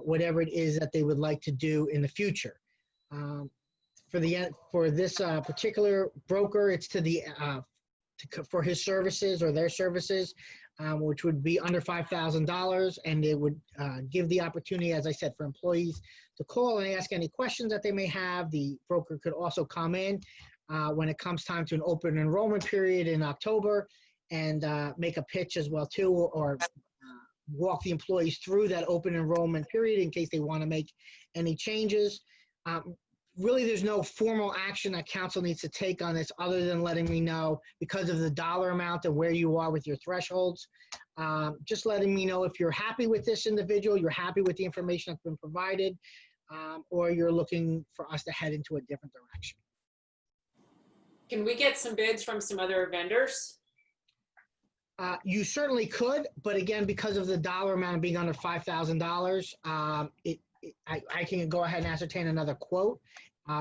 whatever it is that they would like to do in the future. For this particular broker, it's to the for his services or their services, which would be under $5,000, and it would give the opportunity, as I said, for employees to call and ask any questions that they may have. The broker could also come in when it comes time to an open enrollment period in October and make a pitch as well too, or walk the employees through that open enrollment period in case they want to make any changes. Really, there's no formal action that council needs to take on this other than letting me know, because of the dollar amount and where you are with your thresholds, just letting me know if you're happy with this individual, you're happy with the information that's been provided, or you're looking for us to head into a different direction. Can we get some bids from some other vendors? You certainly could, but again, because of the dollar amount being under $5,000, I can go ahead and ascertain another quote.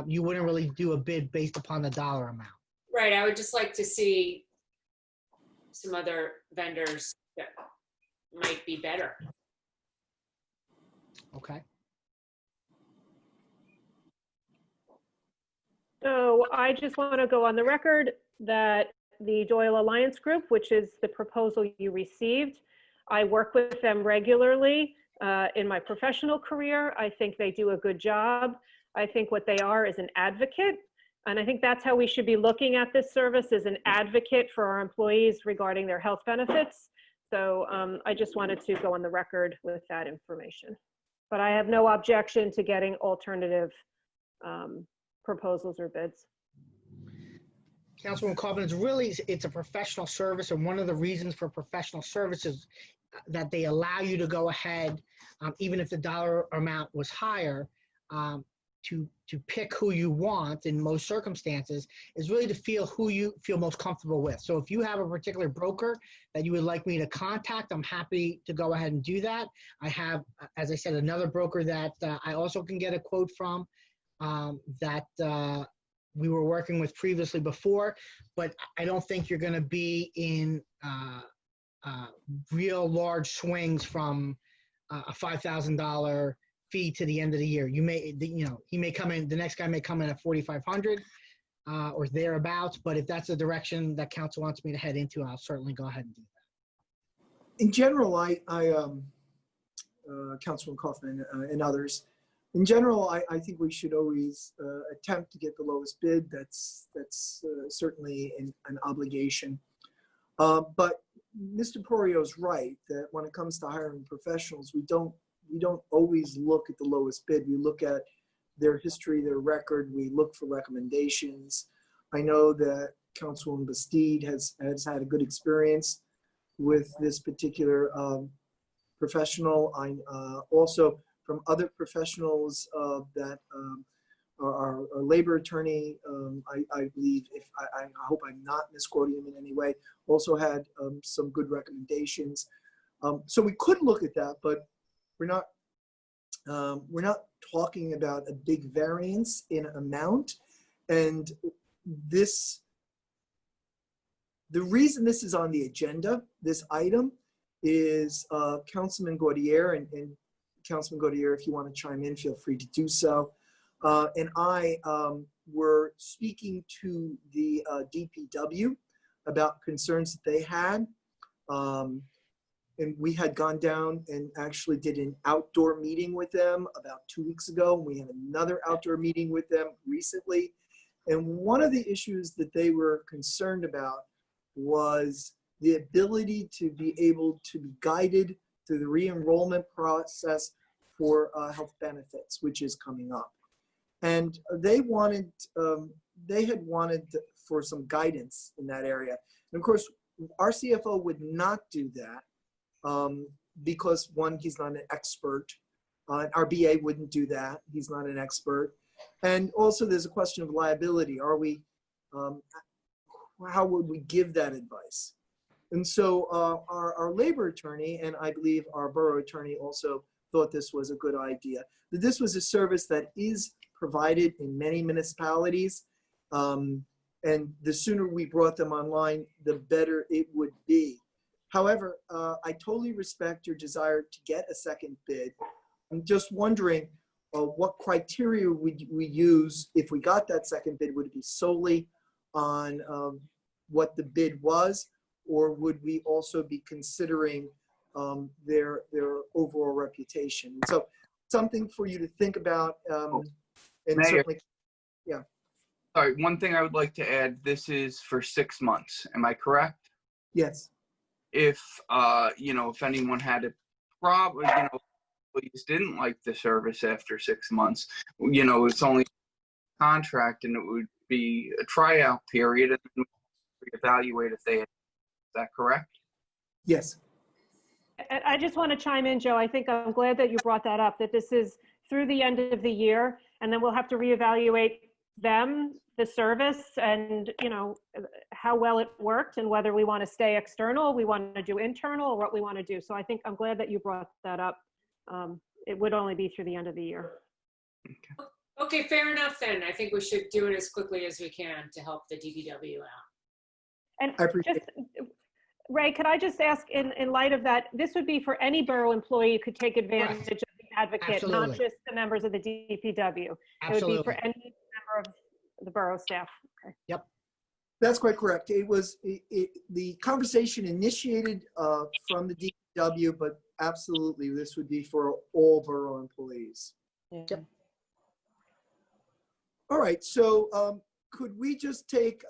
You wouldn't really do a bid based upon the dollar amount. Right, I would just like to see some other vendors that might be better. Okay. So I just want to go on the record that the Doyle Alliance Group, which is the proposal you received, I work with them regularly in my professional career. I think they do a good job. I think what they are is an advocate. And I think that's how we should be looking at this service, as an advocate for our employees regarding their health benefits. So I just wanted to go on the record with that information. But I have no objection to getting alternative proposals or bids. Councilwoman Coveted, it's a professional service, and one of the reasons for professional services that they allow you to go ahead, even if the dollar amount was higher, to pick who you want in most circumstances is really to feel who you feel most comfortable with. So if you have a particular broker that you would like me to contact, I'm happy to go ahead and do that. I have, as I said, another broker that I also can get a quote from that we were working with previously before, but I don't think you're going to be in real large swings from a $5,000 fee to the end of the year. You may, he may come in, the next guy may come in at 4,500 or thereabouts, but if that's the direction that council wants me to head into, I'll certainly go ahead and do that. In general, Councilman Kaufman and others, in general, I think we should always attempt to get the lowest bid. That's certainly an obligation. But Mr. Porio's right that when it comes to hiring professionals, we don't always look at the lowest bid. We look at their history, their record. We look for recommendations. I know that Councilwoman Bastide has had a good experience with this particular professional. I also from other professionals that our labor attorney, I believe, I hope I'm not misquoting him in any way, also had some good recommendations. So we could look at that, but we're not talking about a big variance in amount. And the reason this is on the agenda, this item, is Councilman Gaudier, and Councilman Gaudier, if you want to chime in, feel free to do so. And I were speaking to the DPW about concerns that they had. And we had gone down and actually did an outdoor meeting with them about 2 weeks ago. We had another outdoor meeting with them recently. And one of the issues that they were concerned about was the ability to be able to be guided through the re-enrollment process for health benefits, which is coming up. And they had wanted for some guidance in that area. And of course, our CFO would not do that because one, he's not an expert. Our BA wouldn't do that. He's not an expert. And also there's a question of liability. Are we, how would we give that advice? And so our labor attorney, and I believe our borough attorney also thought this was a good idea. That this was a service that is provided in many municipalities. And the sooner we brought them online, the better it would be. However, I totally respect your desire to get a second bid. I'm just wondering what criteria would we use if we got that second bid? Would it be solely on what the bid was, or would we also be considering their overall reputation? So something for you to think about. And Mayor, certainly, yeah. Sorry, one thing I would like to add, this is for 6 months. Am I correct? Yes. If, if anyone had a problem, police didn't like the service after 6 months, it's only a contract and it would be a tryout period and then reevaluate if they had. Is that correct? Yes. I just want to chime in, Joe. I think I'm glad that you brought that up, that this is through the end of the year, and then we'll have to reevaluate the service, and how well it worked, and whether we want to stay external, we want to do internal, or what we want to do. So I think I'm glad that you brought that up. It would only be through the end of the year. Okay, fair enough then. I think we should do it as quickly as we can to help the DPW out. And I appreciate Ray, could I just ask, in light of that, this would be for any borough employee who could take advantage of the advocate, Absolutely. not just the members of the DPW. Absolutely. It would be for any member of the borough staff. Okay. Yep. That's quite correct. It was the conversation initiated from the DPW, but absolutely this would be for all borough employees. Yeah. All right, so could we just take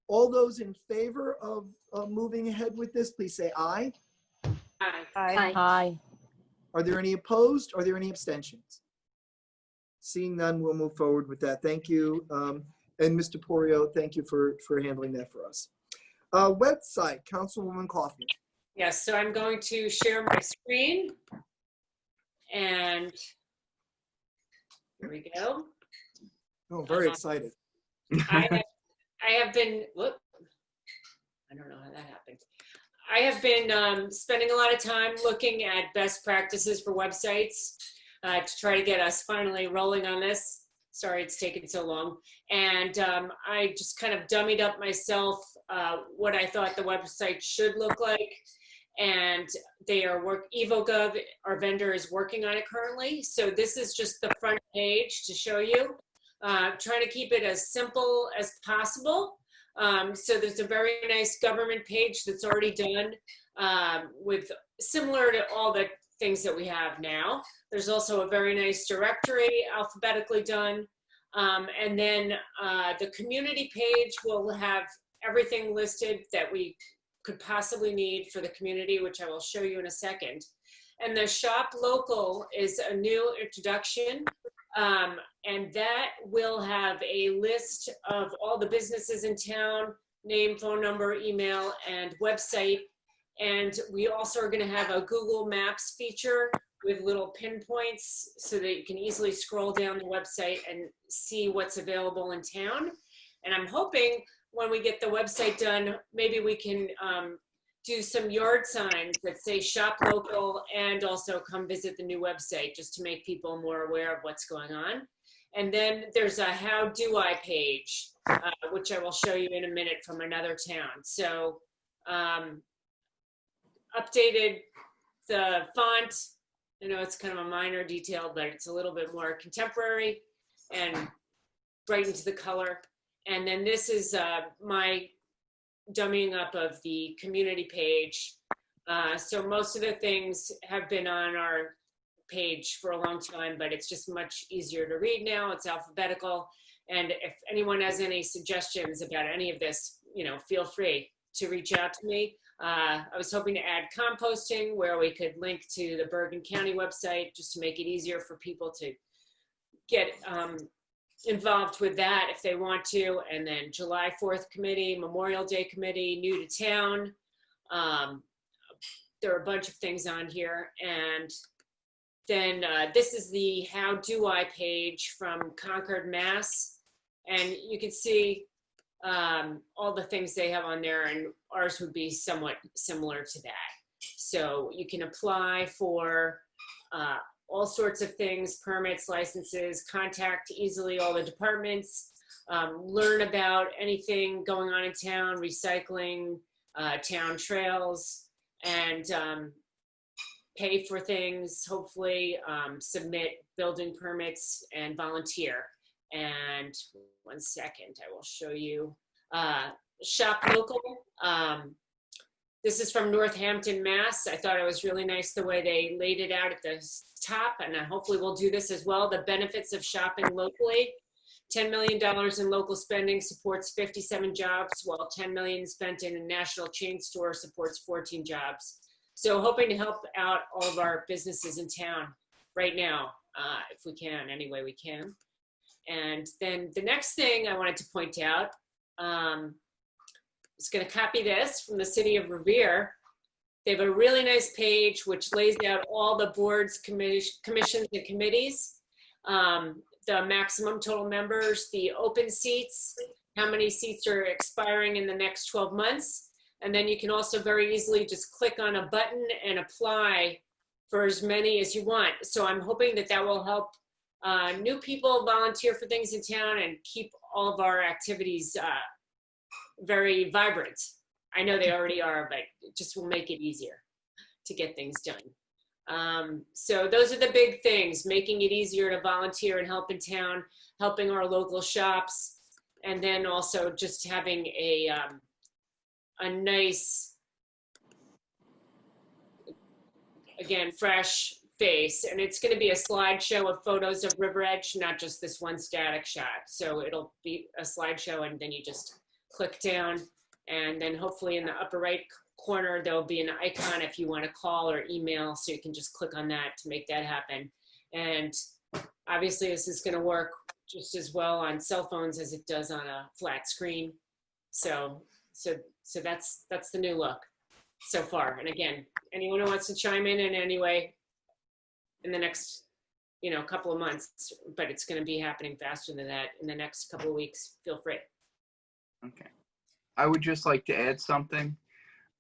all those in favor of moving ahead with this, please say aye. Aye. Aye. Aye. Are there any opposed? Are there any abstentions? Seeing none, we'll move forward with that. Thank you. And Mr. Porio, thank you for handling that for us. Website, Councilwoman Kaufman. Yes, so I'm going to share my screen. And here we go. Oh, very excited. I have been, whoop, I don't know how that happened. I have been spending a lot of time looking at best practices for websites to try to get us finally rolling on this. Sorry it's taken so long. And I just kind of dummied up myself what I thought the website should look like. And they are EvoGov, our vendor, is working on it currently. So this is just the front page to show you. Trying to keep it as simple as possible. So there's a very nice government page that's already done with similar to all the things that we have now. There's also a very nice directory alphabetically done. And then the community page will have everything listed that we could possibly need for the community, which I will show you in a second. And the shop local is a new introduction. And that will have a list of all the businesses in town, name, phone number, email, and website. And we also are going to have a Google Maps feature with little pinpoints so that you can easily scroll down the website and see what's available in town. And I'm hoping when we get the website done, maybe we can do some yard signs that say shop local and also come visit the new website just to make people more aware of what's going on. And then there's a how do I page, which I will show you in a minute from another town. So updated the font. I know it's kind of a minor detail, but it's a little bit more contemporary and brightened the color. And then this is my dummying up of the community page. So most of the things have been on our page for a long time, but it's just much easier to read now. It's alphabetical. And if anyone has any suggestions about any of this, feel free to reach out to me. I was hoping to add composting where we could link to the Bergen County website just to make it easier for people to get involved with that if they want to. And then July 4th committee, Memorial Day committee, new to town. There are a bunch of things on here. And then this is the how do I page from Concord, Mass. And you can see all the things they have on there, and ours would be somewhat similar to that. So you can apply for all sorts of things, permits, licenses, contact easily all the departments, learn about anything going on in town, recycling, town trails, and pay for things, hopefully, submit building permits and volunteer. And 1 second, I will show you shop local. This is from Northampton, Mass. I thought it was really nice the way they laid it out at the top, and hopefully we'll do this as well. The benefits of shopping locally. $10 million in local spending supports 57 jobs, while $10 million spent in a national chain store supports 14 jobs. So hoping to help out all of our businesses in town right now, if we can, any way we can. And then the next thing I wanted to point out, is going to copy this from the city of Revere. They have a really nice page which lays out all the boards, commissions, and committees, the maximum total members, the open seats, how many seats are expiring in the next 12 months. And then you can also very easily just click on a button and apply for as many as you want. So I'm hoping that that will help new people volunteer for things in town and keep all of our activities very vibrant. I know they already are, but it just will make it easier to get things done. So those are the big things, making it easier to volunteer and help in town, helping our local shops, and then also just having a nice, again, fresh face. And it's going to be a slideshow of photos of River Edge, not just this one static shot. So it'll be a slideshow, and then you just click down, and then hopefully in the upper right corner there'll be an icon if you want to call or email, so you can just click on that to make that happen. And obviously this is going to work just as well on cell phones as it does on a flat screen. So that's the new look so far. And again, anyone who wants to chime in any way in the next, couple of months, but it's going to be happening faster than that in the next couple of weeks, feel free. Okay. I would just like to add something.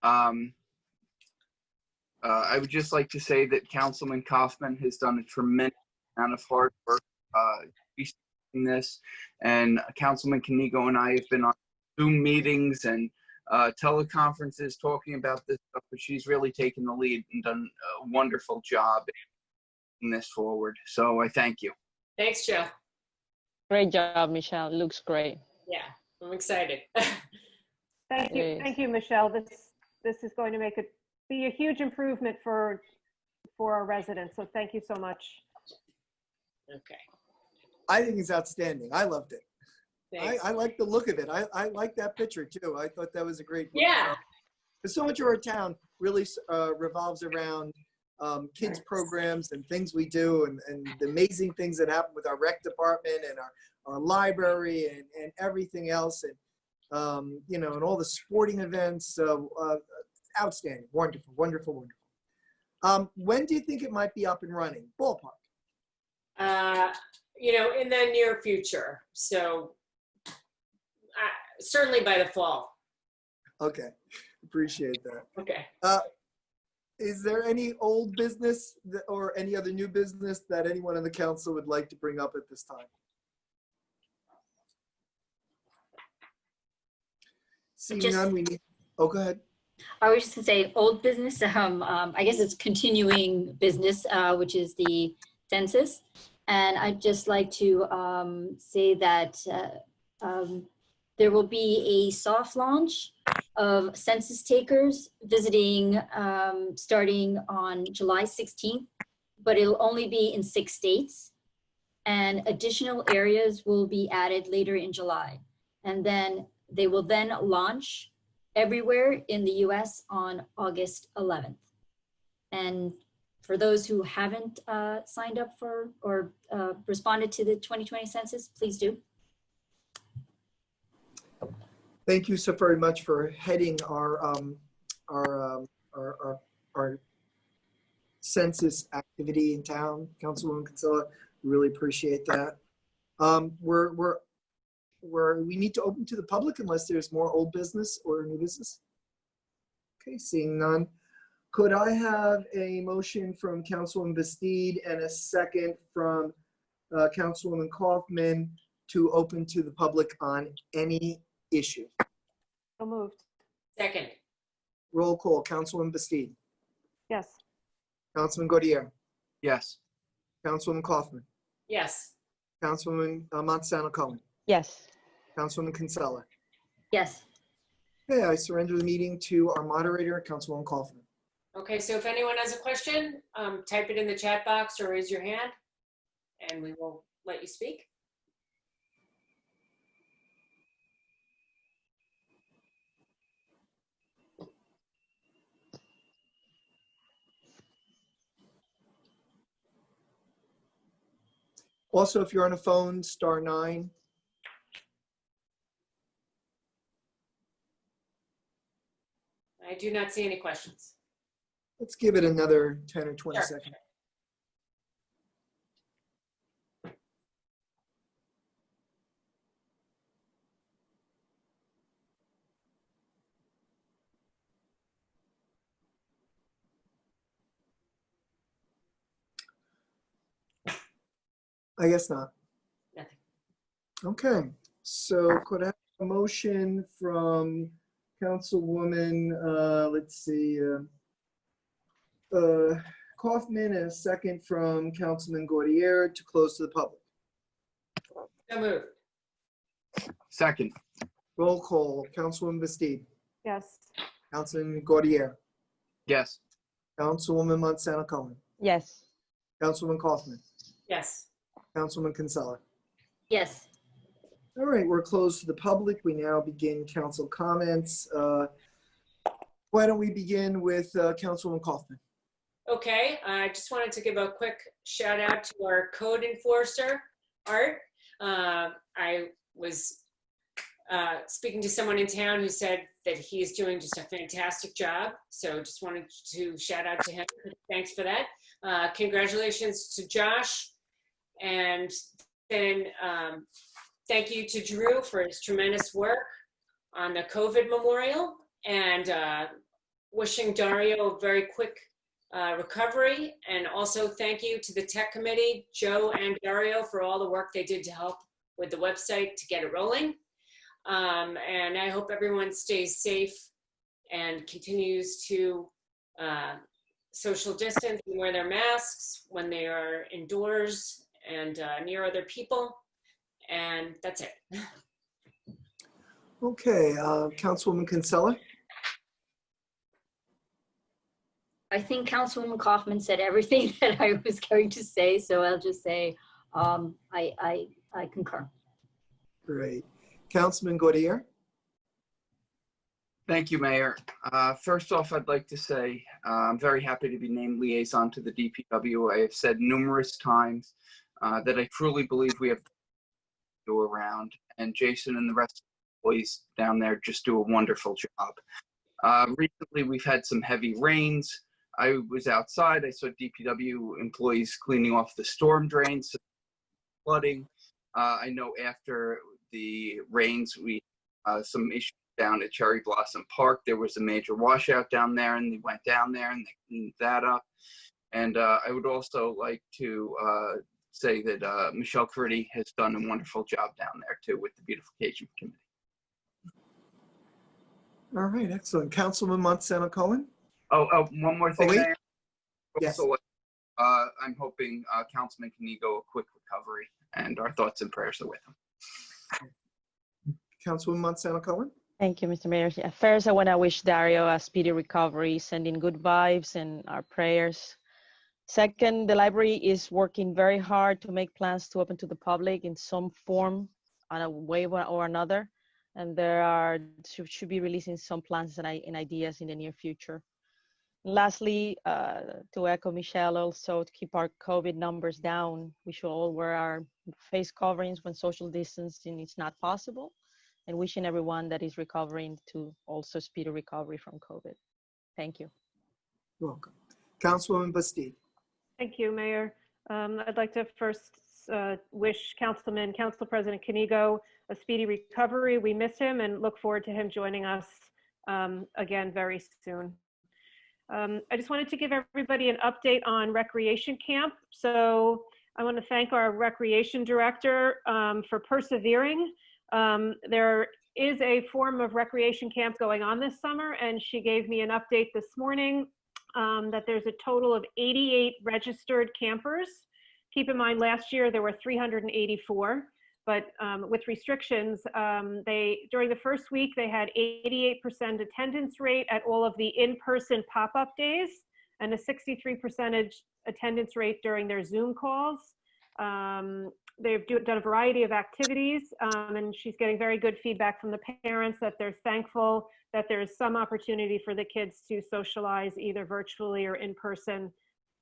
I would just like to say that Councilman Kaufman has done a tremendous amount of hard work researching this, and Councilman Canigo and I have been on Zoom meetings and teleconferences talking about this stuff, but she's really taken the lead and done a wonderful job in this forward. So I thank you. Thanks, Joe. Great job, Michelle. Looks great. Yeah, I'm excited. Thank you, Michelle. This is going to be a huge improvement for our residents. So thank you so much. Okay. I think it's outstanding. I loved it. Thanks. I like the look of it. I like that picture too. I thought that was a great look. Yeah. Because so much of our town really revolves around kids programs and things we do, and the amazing things that happen with our rec department and our library and everything else, and and all the sporting events. Outstanding, wonderful, wonderful, wonderful. When do you think it might be up and running? Ballpark. In the near future. So certainly by the fall. Okay, appreciate that. Okay. Is there any old business or any other new business that anyone on the council would like to bring up at this time? Seeing none, we need, oh, go ahead. I was just gonna say old business. I guess it's continuing business, which is the census. And I'd just like to say that there will be a soft launch of census takers visiting starting on July 16th, but it'll only be in 6 states. And additional areas will be added later in July. And then they will then launch everywhere in the US on August 11th. And for those who haven't signed up for or responded to the 2020 census, please do. Thank you so very much for heading our census activity in town, Councilwoman Kinsella. Really appreciate that. We need to open to the public unless there's more old business or new business. Okay, seeing none. Could I have a motion from Councilwoman Bastide and a second from Councilwoman Kaufman to open to the public on any issue? So moved. Second. Roll call. Councilwoman Bastide. Yes. Councilman Gaudier. Yes. Councilwoman Kaufman. Yes. Councilwoman Montesano Cohen. Yes. Councilwoman Kinsella. Yes. Okay, I surrender the meeting to our moderator, Councilwoman Kaufman. Okay, so if anyone has a question, type it in the chat box or raise your hand and we will let you speak. Also, if you're on a phone, *9. I do not see any questions. Let's give it another 10 or 20 Sure. seconds. I guess not. Nothing. Okay, so could I have a motion from Councilwoman, let's see, Kaufman, and a second from Councilman Gaudier to close to the public? So moved. Second. Roll call. Councilwoman Bastide. Yes. Councilman Gaudier. Yes. Councilwoman Montesano Cohen. Yes. Councilwoman Kaufman. Yes. Councilwoman Kinsella. Yes. All right, we're closed to the public. We now begin council comments. Why don't we begin with Councilwoman Kaufman? Okay, I just wanted to give a quick shout out to our code enforcer, Art. I was speaking to someone in town who said that he is doing just a fantastic job. So just wanted to shout out to him. Thanks for that. Congratulations to Josh. And then thank you to Drew for his tremendous work on the COVID memorial, and wishing Dario a very quick recovery. And also thank you to the tech committee, Joe and Dario, for all the work they did to help with the website to get it rolling. And I hope everyone stays safe and continues to social distance and wear their masks when they are indoors and near other people. And that's it. Okay, Councilwoman Kinsella? I think Councilwoman Kaufman said everything that I was going to say, so I'll just say I concur. Great. Councilman Gaudier? Thank you, Mayor. First off, I'd like to say I'm very happy to be named liaison to the DPW. I have said numerous times that I truly believe we have to go around, and Jason and the rest of the employees down there just do a wonderful job. Recently, we've had some heavy rains. I was outside. I saw DPW employees cleaning off the storm drains, flooding. I know after the rains, we some issues down at Cherry Blossom Park. There was a major washout down there, and they went down there and they cleaned that up. And I would also like to say that Michelle Critty has done a wonderful job down there too with the beautification committee. All right, excellent. Councilman Monsanto Cohen? Oh, one more thing, wait. Mayor. Yes. Also, I'm hoping Councilman Canigo a quick recovery, and our thoughts and prayers are with him. Councilwoman Monsanto Cohen? Thank you, Mr. Mayor. Yeah, first, I want to wish Dario a speedy recovery, sending good vibes and our prayers. Second, the library is working very hard to make plans to open to the public in some form, on a way or another. And there should be releasing some plans and ideas in the near future. Lastly, to echo Michelle, also to keep our COVID numbers down, we should all wear our face coverings when social distancing is not possible. And wishing everyone that is recovering to also speedy recovery from COVID. Thank you. You're welcome. Councilwoman Bastide? Thank you, Mayor. I'd like to first wish Council President Canigo a speedy recovery. We miss him and look forward to him joining us again very soon. I just wanted to give everybody an update on Recreation Camp. So I want to thank our Recreation Director for persevering. There is a form of recreation camp going on this summer, and she gave me an update this morning that there's a total of 88 registered campers. Keep in mind, last year there were 384, but with restrictions, during the first week they had 88% attendance rate at all of the in-person pop-up days and a 63% attendance rate during their Zoom calls. They've done a variety of activities, and she's getting very good feedback from the parents that they're thankful that there's some opportunity for the kids to socialize either virtually or in person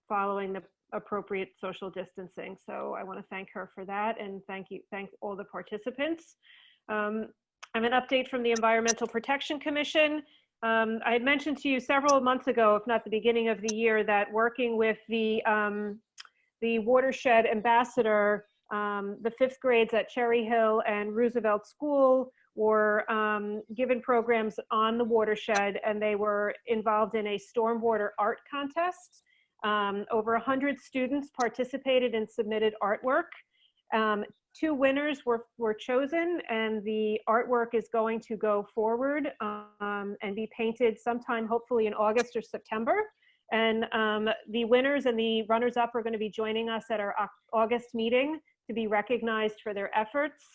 following the appropriate social distancing. So I want to thank her for that, and thank all the participants. I have an update from the Environmental Protection Commission. I had mentioned to you several months ago, if not the beginning of the year, that working with the watershed ambassador, the 5th grades at Cherry Hill and Roosevelt School were given programs on the watershed, and they were involved in a stormwater art contest. Over 100 students participated and submitted artwork. 2 winners were chosen, and the artwork is going to go forward and be painted sometime, hopefully in August or September. And the winners and the runners-up are going to be joining us at our August meeting to be recognized for their efforts.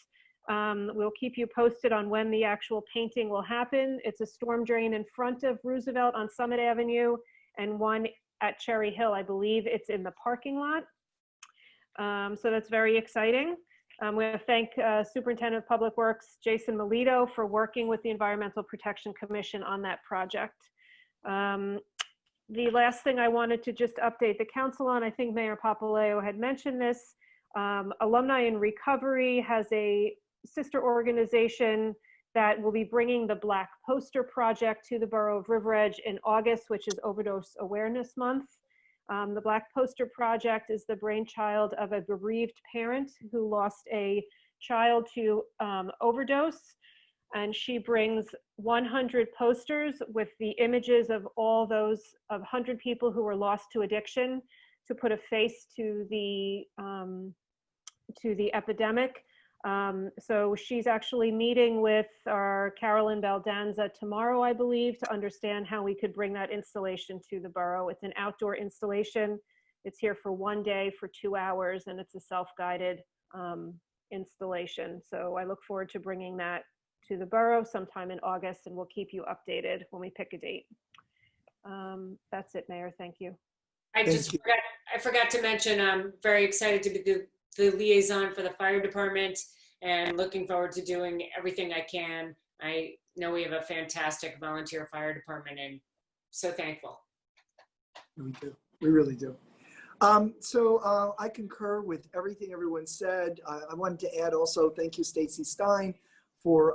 We'll keep you posted on when the actual painting will happen. It's a storm drain in front of Roosevelt on Summit Avenue, and one at Cherry Hill. I believe it's in the parking lot. So that's very exciting. We want to thank Superintendent of Public Works, Jason Melito, for working with the Environmental Protection Commission on that project. The last thing I wanted to just update the council on, I think Mayor Papaleo had mentioned this, Alumni in Recovery has a sister organization that will be bringing the Black Poster Project to the Borough of River Edge in August, which is Overdose Awareness Month. The Black Poster Project is the brainchild of a bereaved parent who lost a child to overdose, and she brings 100 posters with the images of all those, of 100 people who were lost to addiction, to put a face to the epidemic. So she's actually meeting with our Carolyn Baldanza tomorrow, I believe, to understand how we could bring that installation to the borough. It's an outdoor installation. It's here for 1 day for 2 hours, and it's a self-guided installation. So I look forward to bringing that to the borough sometime in August, and we'll keep you updated when we pick a date. That's it, Mayor. Thank you. I forgot to mention, I'm very excited to be the liaison for the fire department and looking forward to doing everything I can. I know we have a fantastic volunteer fire department and so thankful. We do. We really do. So I concur with everything everyone said. I wanted to add also, thank you, Stacy Stein, for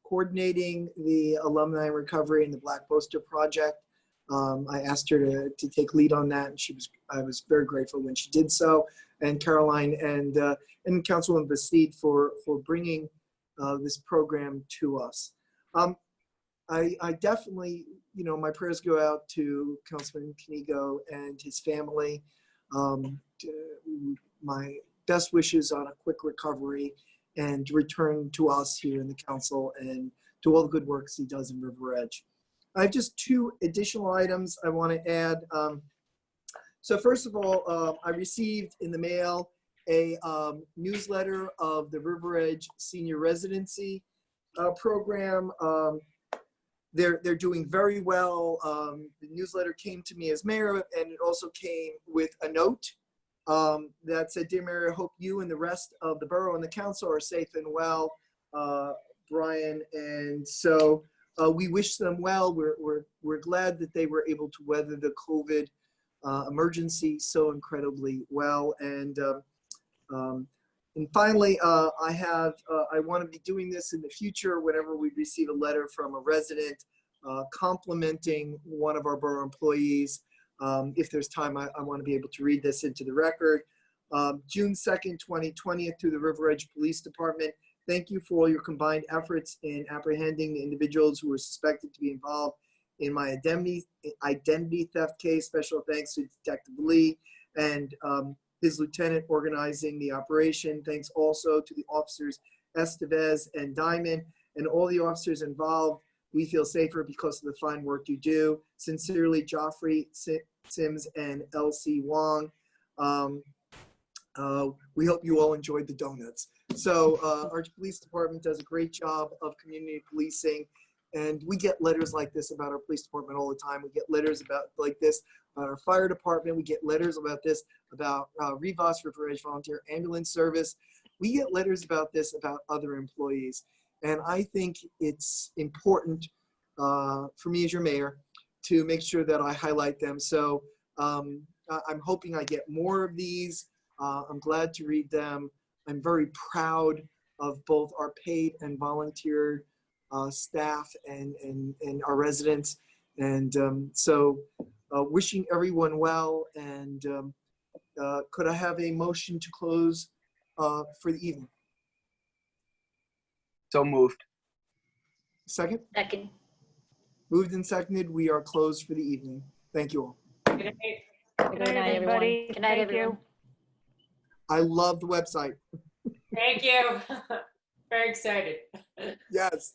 coordinating the Alumni in Recovery and the Black Poster Project. I asked her to take lead on that, and I was very grateful when she did so. And Caroline and Councilwoman Bastide for bringing this program to us. I definitely, my prayers go out to Councilman Canigo and his family. My best wishes on a quick recovery and return to us here in the council and to all the good works he does in River Edge. I have just 2 additional items I want to add. So first of all, I received in the mail a newsletter of the River Edge Senior Residency program. They're doing very well. The newsletter came to me as mayor, and it also came with a note that said, "Dear Mayor, I hope you and the rest of the borough and the council are safe and well, Brian." And so we wish them well. We're glad that they were able to weather the COVID emergency so incredibly well. And finally, I want to be doing this in the future whenever we receive a letter from a resident complimenting one of our borough employees. If there's time, I want to be able to read this into the record. June 2nd, 2020, to the River Edge Police Department. Thank you for all your combined efforts in apprehending the individuals who were suspected to be involved in my identity theft case. Special thanks to Detective Lee and his lieutenant organizing the operation. Thanks also to the officers Estevez and Diamond and all the officers involved. We feel safer because of the fine work you do. Sincerely, Joffrey Sims and LC Wong. We hope you all enjoyed the donuts. So our police department does a great job of community policing, and we get letters like this about our police department all the time. We get letters like this about our fire department. We get letters about this about Revos, River Edge Volunteer Ambulance Service. We get letters about this about other employees. And I think it's important for me as your mayor to make sure that I highlight them. So I'm hoping I get more of these. I'm glad to read them. I'm very proud of both our paid and volunteer staff and our residents. And so wishing everyone well. And could I have a motion to close for the evening? So moved. Second? Second. Moved and seconded. We are closed for the evening. Thank you all. Good night. Good night, everybody. Good night, Thank you. everyone. I love the website. Thank you. Very excited. Yes.